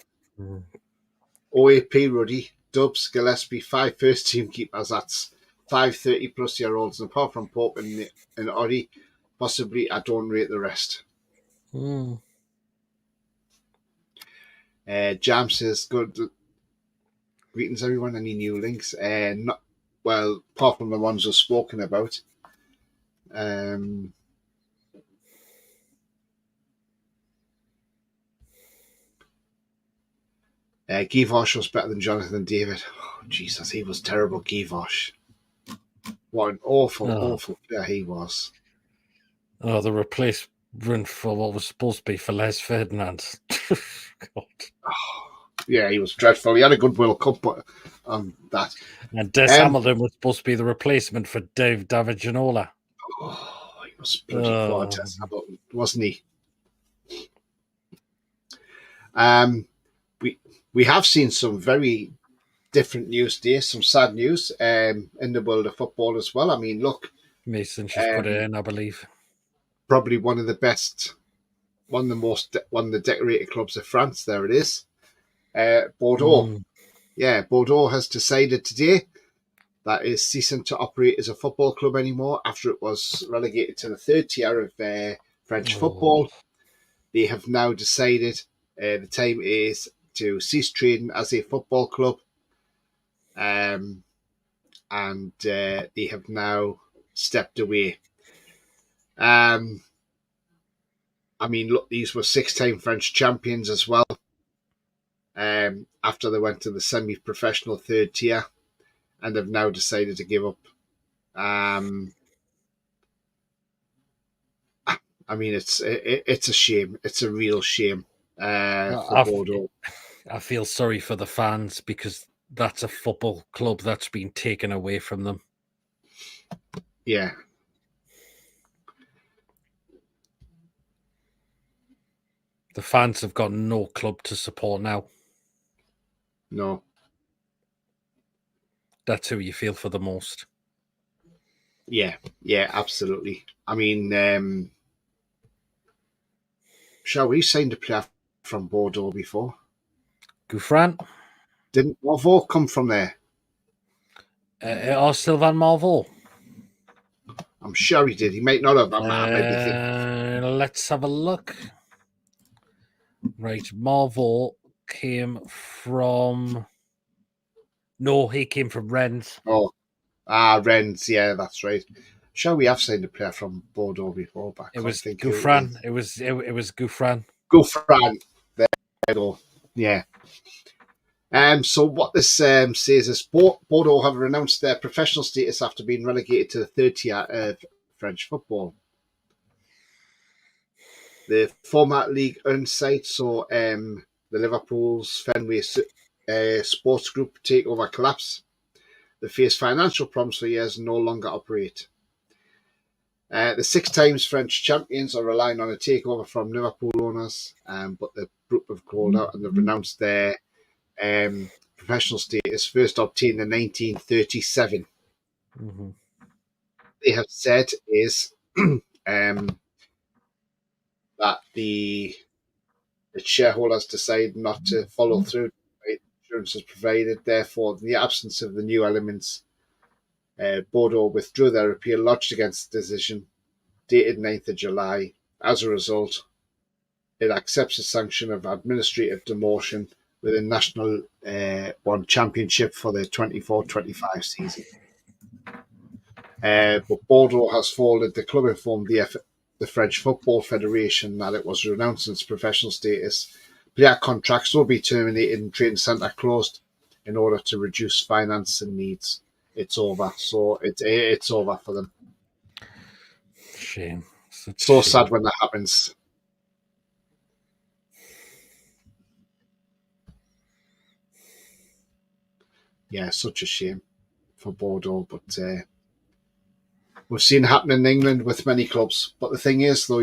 [SPEAKER 1] OAP Ruddy, Dubs, Gillespie, 5 first team keepers. That's 5 30-plus-year-olds, and apart from Pope and Ori, possibly I don't rate the rest. Jam says, good. Greetings, everyone. Any new links? Apart from the ones we've spoken about. Givosh was better than Jonathan David. Oh, Jesus, he was terrible, Givosh. What an awful player he was.
[SPEAKER 2] Oh, the replacement for what was supposed to be for Les Ferdinand. God.
[SPEAKER 1] Yeah, he was dreadful. He had a good World Cup, but that.
[SPEAKER 2] And Des Hamilton was supposed to be the replacement for David Ginola.
[SPEAKER 1] Oh, he was bloody poor, Des Hamilton, wasn't he? We have seen some very different news today, some sad news in the world of football as well. I mean, look.
[SPEAKER 2] Mason just put it in, I believe.
[SPEAKER 1] Probably one of the best, one of the decorated clubs of France. There it is. Bordeaux. Yeah, Bordeaux has decided today that it's ceasing to operate as a football club anymore after it was relegated to the third tier of French football. They have now decided the time is to cease trading as a football club. And they have now stepped away. I mean, look, these were 6-time French champions as well. After they went to the semi-professional third tier, and have now decided to give up. I mean, it's a shame. It's a real shame for Bordeaux.
[SPEAKER 2] I feel sorry for the fans because that's a football club that's been taken away from them.
[SPEAKER 1] Yeah.
[SPEAKER 2] The fans have got no club to support now.
[SPEAKER 1] No.
[SPEAKER 2] That's who you feel for the most.
[SPEAKER 1] Yeah, absolutely. I mean, shall we signed a player from Bordeaux before?
[SPEAKER 2] Gouffran?
[SPEAKER 1] Didn't Marvaux come from there?
[SPEAKER 2] Or Sylvain Marvaux?
[SPEAKER 1] I'm sure he did. He might not have.
[SPEAKER 2] Let's have a look. Right, Marvaux came from... No, he came from Rennes.
[SPEAKER 1] Rennes. Yeah, that's right. Sure, we have signed a player from Bordeaux before. But
[SPEAKER 2] it was Gouffran. It was Gouffran.
[SPEAKER 1] Gouffran. There you go. Yeah. So what this says is Bordeaux have renounced their professional status after being relegated to the third tier of French football. The former Ligue 1 site saw the Liverpool's Fenway Sports Group takeover collapse. They face financial problems for years and no longer operate. The 6 times French champions are relying on a takeover from Liverpool owners, but the group have called out and they've renounced their professional status, first obtained in 1937.
[SPEAKER 2] Mm-hmm.
[SPEAKER 1] They have said is that the shareholders decided not to follow through. Insurance was provided. Therefore, in the absence of the new elements, Bordeaux withdrew their appeal lodged against the decision, dated 9th of July. As a result, it accepts a sanction of administrative demotion within National 1 Championship for the 24-25 season. But Bordeaux has folded. The club informed the French Football Federation that it was renouncing its professional status. Player contracts will be terminated and training centre closed in order to reduce financing needs. It's over. So it's over for them.
[SPEAKER 2] Shame.
[SPEAKER 1] So sad when that happens. Yeah, such a shame for Bordeaux, but we've seen it happen in England with many clubs. But the thing is, though,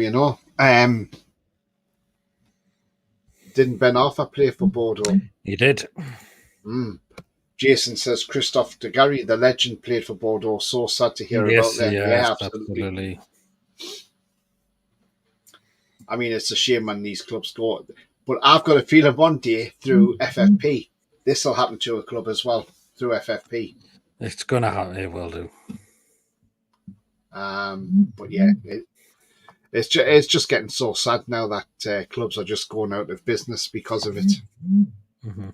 [SPEAKER 1] didn't Ben Arthur play for Bordeaux?
[SPEAKER 2] He did.
[SPEAKER 1] Jason says Christophe de Gary, the legend, played for Bordeaux. So sad to hear about them. Yeah, absolutely. I mean, it's a shame when these clubs go. But I've got a feeling one day through FFP, this will happen to a club as well through FFP.
[SPEAKER 2] It's going to happen. It will do.
[SPEAKER 1] But yeah, it's just getting so sad now that clubs are just going out of business because of it.
[SPEAKER 2] Mm-hmm.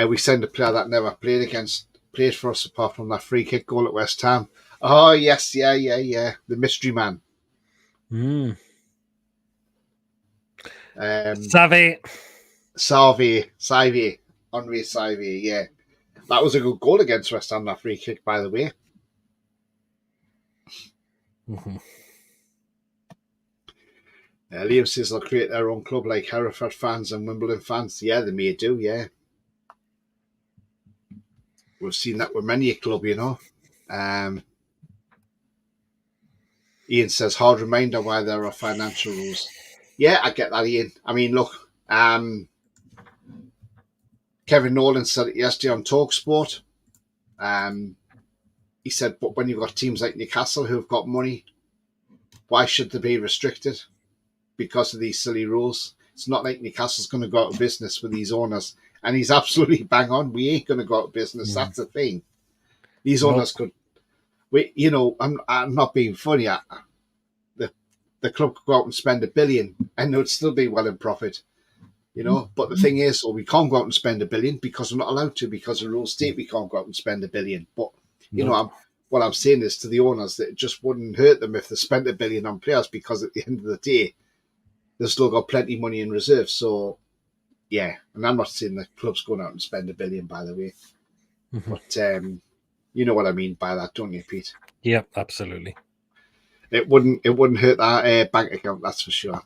[SPEAKER 1] We send a player that never played for us apart from that free kick goal at West Ham. Oh yes, yeah, the mystery man. Savvy, Henri Savvy, yeah. That was a good goal against West Ham, that free kick, by the way.
[SPEAKER 2] Mm-hmm.
[SPEAKER 1] Liam says they'll create their own club like Hereford fans and Wimbledon fans. Yeah, they may do, yeah. We've seen that with many a club, you know. Ian says, hard reminder why there are financial rules. Yeah, I get that, Ian. I mean, look, Kevin Nolan said it yesterday on TalkSport. He said, but when you've got teams like Newcastle who've got money, why should they be restricted? Because of these silly rules. It's not like Newcastle's going to go out of business with these owners. And he's absolutely bang on. We ain't going to go out of business. That's the thing. These owners could, I'm not being funny. The club could go out and spend $1 billion and it would still be well in profit. You know, but the thing is, we can't go out and spend $1 billion because we're not allowed to, because the rules state we can't go out and spend $1 billion. But you know, what I'm saying is to the owners that it just wouldn't hurt them if they spent $1 billion on players, because at the end of the day, they've still got plenty of money in reserve. So yeah, and I'm not saying the club's going out and spend $1 billion, by the way, but you know what I mean by that, don't you, Pete?
[SPEAKER 2] Yeah, absolutely.
[SPEAKER 1] It wouldn't hurt that bank account, that's for sure.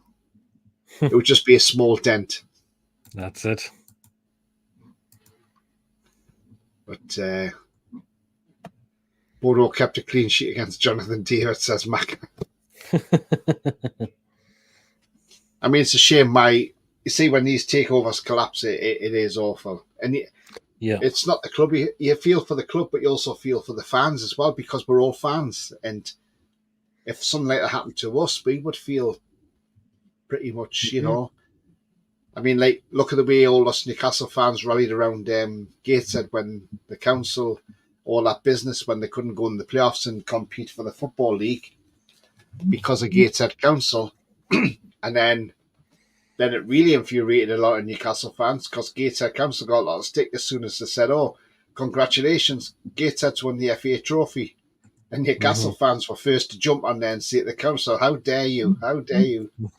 [SPEAKER 1] It would just be a small dent.
[SPEAKER 2] That's it.
[SPEAKER 1] But Bordeaux kept a clean sheet against Jonathan David, says Mac. I mean, it's a shame. You see, when these takeovers collapse, it is awful. And it's not the club. You feel for the club, but you also feel for the fans as well, because we're all fans. And if something like that happened to us, we would feel pretty much, you know. I mean, like, look at the way all us Newcastle fans rallied around Gateshead when the council, all that business, when they couldn't go in the playoffs and compete for the Football League because of Gateshead Council. And then it really infuriated a lot of Newcastle fans, because Gateshead Council got a lot of stick as soon as they said, oh, congratulations, Gateshead's won the FA trophy. And Newcastle fans were first to jump on there and say to the council, how dare you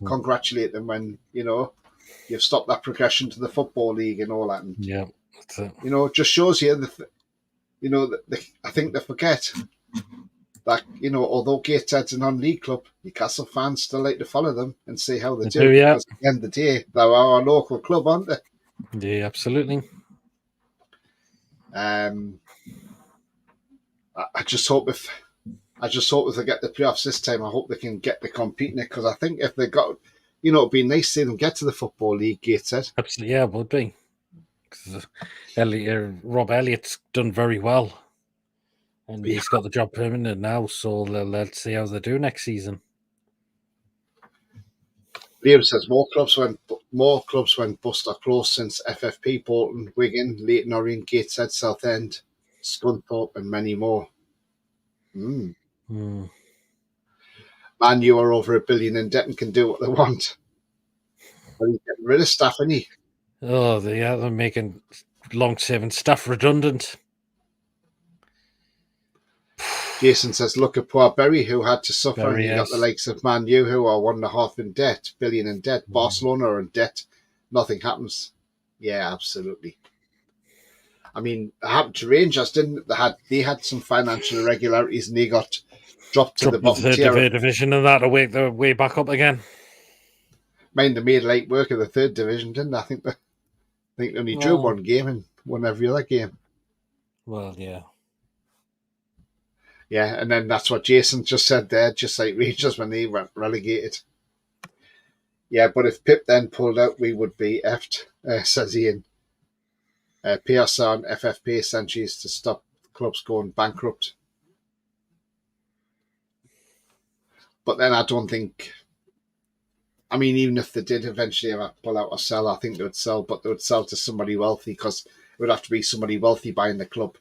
[SPEAKER 1] congratulate them when, you know, you've stopped that progression to the Football League and all that. And,
[SPEAKER 2] yeah, that's it.
[SPEAKER 1] You know, it just shows you, I think they forget that, you know, although Gateshead's a non-league club, Newcastle fans still like to follow them and see how they do.
[SPEAKER 2] Yeah.
[SPEAKER 1] Because at the end of the day, they're our local club, aren't they?
[SPEAKER 2] Yeah, absolutely.
[SPEAKER 1] I just hope if they get the playoffs this time, I hope they can get the competing it, because I think if they got, you know, it'd be nice to see them get to the Football League, Gateshead.
[SPEAKER 2] Absolutely, yeah, it would be. Rob Elliott's done very well, and he's got the job permanent now. So let's see how they do next season.
[SPEAKER 1] Liam says more clubs went bust or closed since FFP, Bolton, Wigan, Leyton Orient, Gateshead, Southend, Scunthorpe, and many more. Man U are over $1 billion in debt and can do what they want. But he's getting rid of staff, isn't he?
[SPEAKER 2] Oh, they're making long-serving staff redundant.
[SPEAKER 1] Jason says, look at poor Berry, who had to suffer. And you got the likes of Man U, who are $1.5 billion in debt. Barcelona are in debt. Nothing happens. Yeah, absolutely. I mean, it happened to Rangers, didn't it? They had some financial irregularities and they got dropped to the bottom tier.
[SPEAKER 2] Third division, and that they're way back up again.
[SPEAKER 1] Mind, they made light work of the third division, didn't they? I think they only drew one game and won every other game.
[SPEAKER 2] Well, yeah.
[SPEAKER 1] Yeah, and then that's what Jason just said there, just like Rangers when they went relegated. Yeah, but if Pip then pulled out, we would be effed, says Ian. PSR and FFP essentially to stop clubs going bankrupt. But then I don't think, even if they did eventually ever pull out or sell, I think they would sell, but they would sell to somebody wealthy, because It would have to be somebody wealthy buying the club.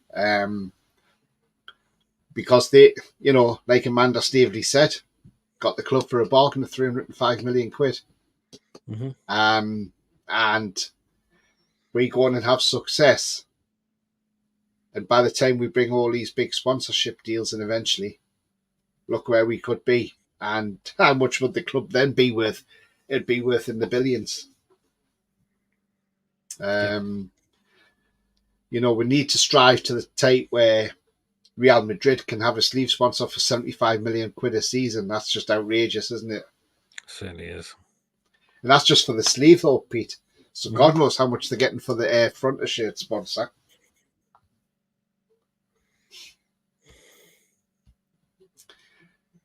[SPEAKER 1] Because they, like Amanda Staveley said, got the club for a bargain of 305 million quid.
[SPEAKER 2] Mm-hmm.
[SPEAKER 1] And we go on and have success. And by the time we bring all these big sponsorship deals in eventually, look where we could be. And how much would the club then be worth? It'd be worth in the billions. We need to strive to the type where Real Madrid can have a sleeve sponsor for 75 million quid a season. That's just outrageous, isn't it?
[SPEAKER 2] Certainly is.
[SPEAKER 1] And that's just for the sleeve, though, Pete. So God knows how much they're getting for the fronter shirt sponsor.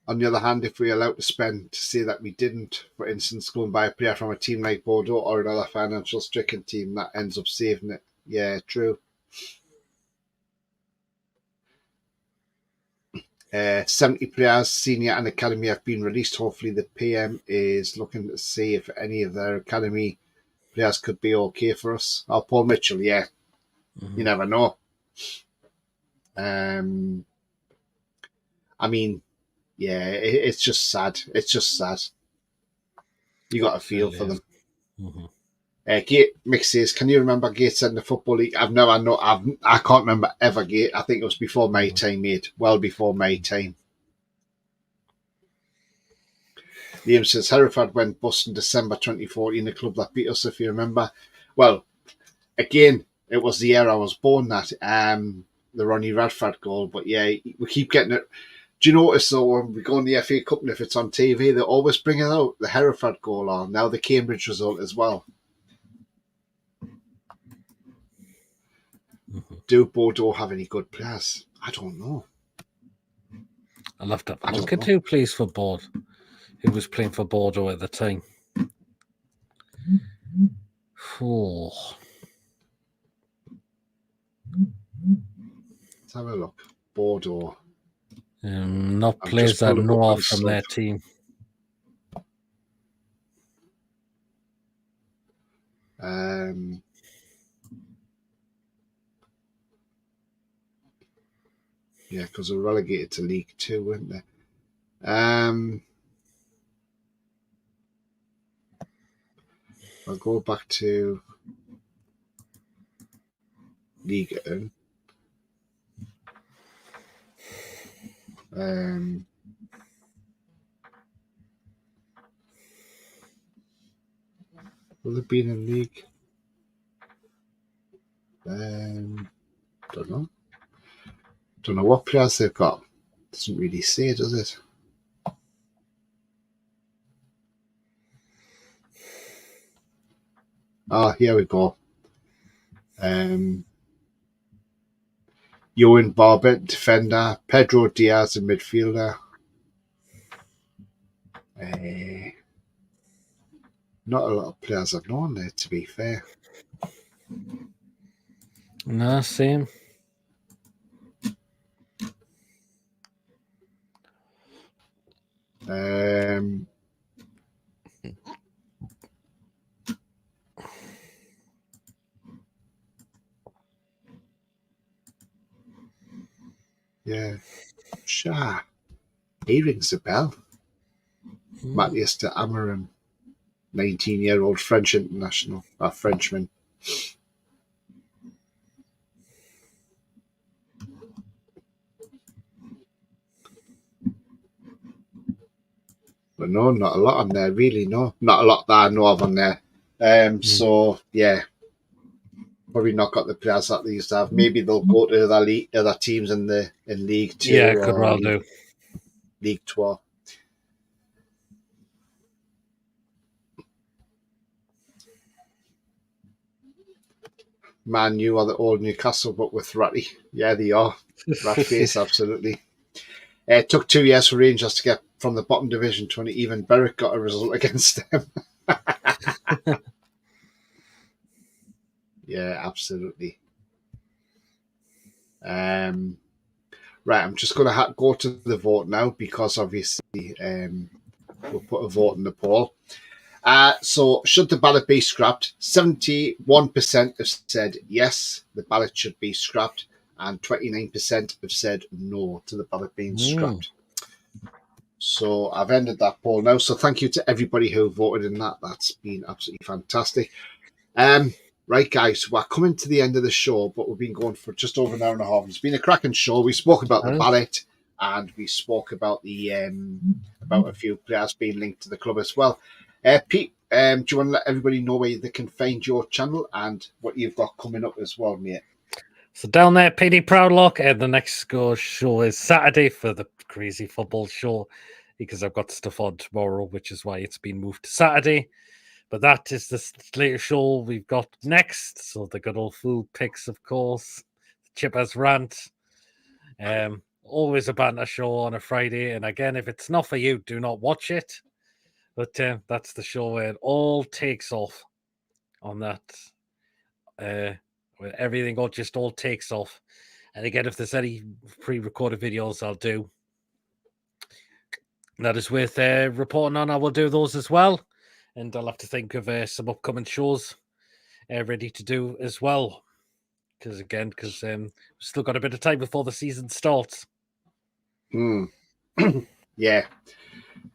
[SPEAKER 1] On the other hand, if we're allowed to spend to say that we didn't, for instance, go and buy a player from a team like Bordeaux or another financial stricken team, that ends up saving it. Yeah, true. 70 players, senior and academy, have been released. Hopefully the PM is looking to see if any of their academy players could be okay for us. Oh, Paul Mitchell, yeah. You never know. Yeah, it's just sad. It's just sad. You got to feel for them. Mick says, can you remember Gates in the Football League? I can't remember ever Gate. I think it was before my time, mate. Well before my time. Liam says, Hereford went bust in December 2014, the club that beat us, if you remember. Well, again, it was the year I was born, that the Ronnie Radford goal. But yeah, we keep getting it. Do you notice, though, when we go on the FA Cup and if it's on TV, they always bring it out, the Hereford goal, or now the Cambridge result as well. Do Bordeaux have any good players? I don't know.
[SPEAKER 2] I'll have to look at who plays for Bordeaux. Who was playing for Bordeaux at the time? Oh.
[SPEAKER 1] Let's have a look. Bordeaux.
[SPEAKER 2] Not players I know of from their team.
[SPEAKER 1] Yeah, because they're relegated to League Two, weren't they? I'll go back to League One. Will they be in a league? Don't know. Don't know what players they've got. Doesn't really say, does it? Oh, here we go. Ewan Barbet, defender. Pedro Diaz, a midfielder. Not a lot of players I've known there, to be fair.
[SPEAKER 2] No, same.
[SPEAKER 1] Yeah. Shah. He rings a bell. Matthias de Amarin, 19-year-old French international, or Frenchman. But no, not a lot on there, really, no. Not a lot that I know of on there. So, yeah. Probably not got the players that they used to have. Maybe they'll go to other teams in League Two.
[SPEAKER 2] Yeah, could well do.
[SPEAKER 1] League Two. Man U are the old Newcastle, but with Ratty. Yeah, they are. Rat face, absolutely. It took 2 years for Rangers to get from the bottom division to when even Berwick got a result against them. Yeah, absolutely. Right, I'm just going to go to the vote now because obviously we'll put a vote in the poll. So should the ballot be scrapped? 71% have said yes, the ballot should be scrapped, and 29% have said no to the ballot being scrapped. So I've ended that poll now. So thank you to everybody who voted in that. That's been absolutely fantastic. Right, guys, we're coming to the end of the show, but we've been going for just over an hour and a half. It's been a cracking show. We spoke about the ballot, and we spoke about the about a few players being linked to the club as well. Pete, do you want to let everybody know where they can find your channel and what you've got coming up as well, mate?
[SPEAKER 2] So down there, PD Proudlock, and the next show is Saturday for the crazy football show, because I've got stuff on tomorrow, which is why it's been moved to Saturday. But that is the latest show we've got next. So the good old food picks, of course, Chippers rant. Always a banter show on a Friday. And again, if it's not for you, do not watch it. But that's the show where it all takes off on that. Where everything just all takes off. And again, if there's any pre-recorded videos, I'll do. That is worth reporting on. I will do those as well. And I'll have to think of some upcoming shows ready to do as well. Because we've still got a bit of time before the season starts.
[SPEAKER 1] Yeah.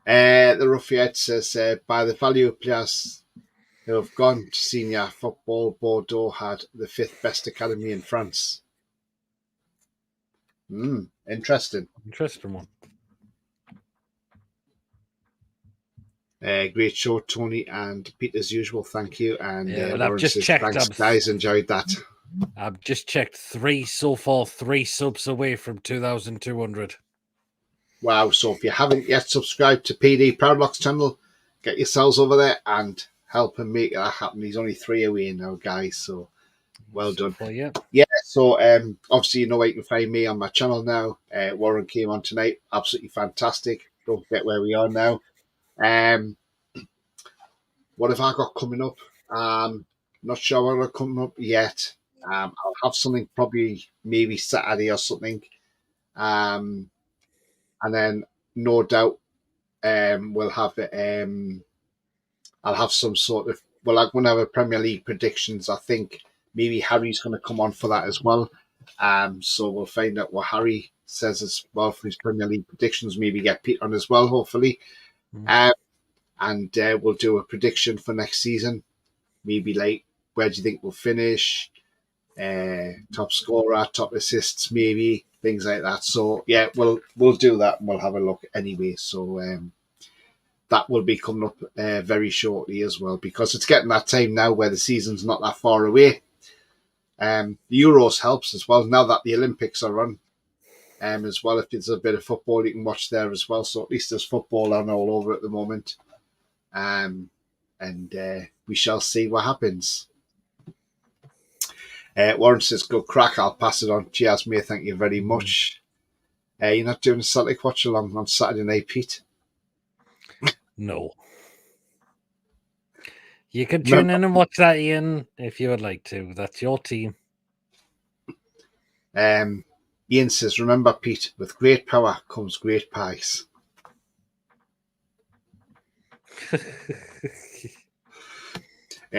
[SPEAKER 1] The Ruffiette says, by the value of players who have gone to senior football, Bordeaux had the 5th best academy in France. Interesting.
[SPEAKER 2] Interesting one.
[SPEAKER 1] Great show, Tony and Pete, as usual. Thank you. And
[SPEAKER 2] I've just checked.
[SPEAKER 1] Thanks, guys. Enjoyed that.
[SPEAKER 2] I've just checked 3 so far, 3 subs away from 2,200.
[SPEAKER 1] Wow. So if you haven't yet subscribed to PD Proudlock's channel, get yourselves over there and help him make that happen. He's only 3 away now, guys. So well done. Yeah. So obviously, you know where you can find me on my channel now. Warren came on tonight. Absolutely fantastic. Don't forget where we are now. What have I got coming up? Not sure what I've coming up yet. I'll have something probably maybe Saturday or something. And then no doubt we'll have I'll have some sort of, well, I'm going to have a Premier League predictions. I think maybe Harry's going to come on for that as well. So we'll find out what Harry says as well for his Premier League predictions. Maybe get Pete on as well, hopefully. And we'll do a prediction for next season. Maybe like, where do you think we'll finish? Top scorer, top assists, maybe things like that. So yeah, we'll do that and we'll have a look anyway. So that will be coming up very shortly as well, because it's getting that time now where the season's not that far away. The Euros helps as well now that the Olympics are on. As well, if there's a bit of football you can watch there as well. So at least there's football on all over at the moment. And we shall see what happens. Warren says, good crack. I'll pass it on. Cheers, mate. Thank you very much. You're not doing a Celtic watch along on Saturday night, Pete?
[SPEAKER 2] No. You can tune in and watch that, Ian, if you would like to. That's your team.
[SPEAKER 1] Ian says, remember, Pete, with great power comes great pies.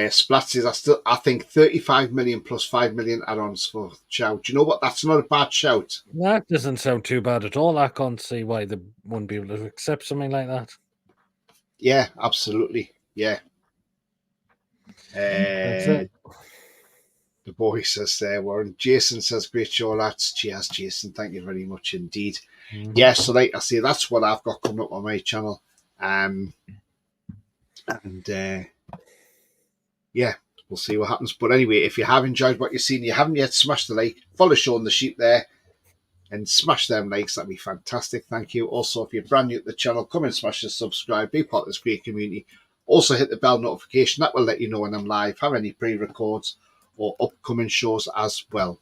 [SPEAKER 1] Splat says, I think 35 million plus 5 million add-ons for Chow. Do you know what? That's not a bad shout.
[SPEAKER 2] That doesn't sound too bad at all. I can't see why they wouldn't be able to accept something like that.
[SPEAKER 1] Yeah, absolutely. Yeah.
[SPEAKER 2] That's it.
[SPEAKER 1] The boy says there, Warren. Jason says, great show, lads. Cheers, Jason. Thank you very much indeed. Yeah, so like I say, that's what I've got coming up on my channel. Yeah, we'll see what happens. But anyway, if you have enjoyed what you've seen, you haven't yet smashed the like, follow Sean the Sheep there and smash them likes. That'd be fantastic. Thank you. Also, if you're brand new to the channel, come and smash the subscribe, be part of this great community. Also hit the bell notification. That will let you know when I'm live, have any pre-records or upcoming shows as well.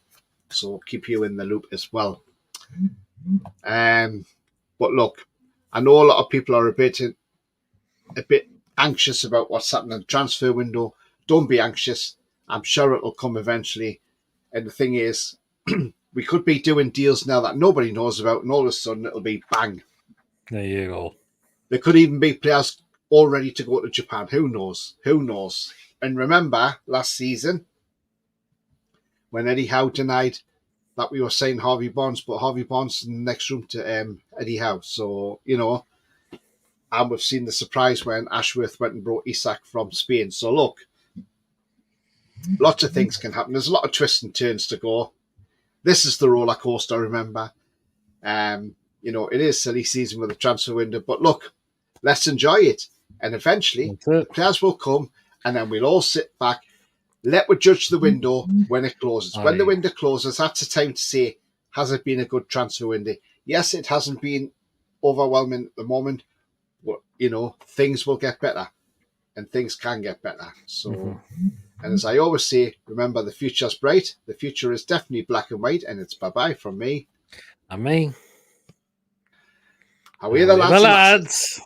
[SPEAKER 1] So keep you in the loop as well. But look, I know a lot of people are a bit anxious about what's happening in the transfer window. Don't be anxious. I'm sure it'll come eventually. And the thing is, we could be doing deals now that nobody knows about, and all of a sudden it'll be bang.
[SPEAKER 2] There you go.
[SPEAKER 1] There could even be players all ready to go to Japan. Who knows? Who knows? And remember last season when Eddie Howe denied that we were saying Harvey Barnes, but Harvey Barnes in the next room to Eddie Howe. So, you know, and we've seen the surprise when Ashworth went and brought Isak from Spain. So look, lots of things can happen. There's a lot of twists and turns to go. This is the roller coaster, remember. You know, it is silly season with the transfer window, but look, let's enjoy it. And eventually, the players will come, and then we'll all sit back. Let we judge the window when it closes. When the window closes, that's the time to say, has it been a good transfer window? Yes, it hasn't been overwhelming at the moment, but, you know, things will get better, and things can get better. So, and as I always say, remember, the future's bright. The future is definitely black and white, and it's bye-bye from me.
[SPEAKER 2] And me.
[SPEAKER 1] How are the lads?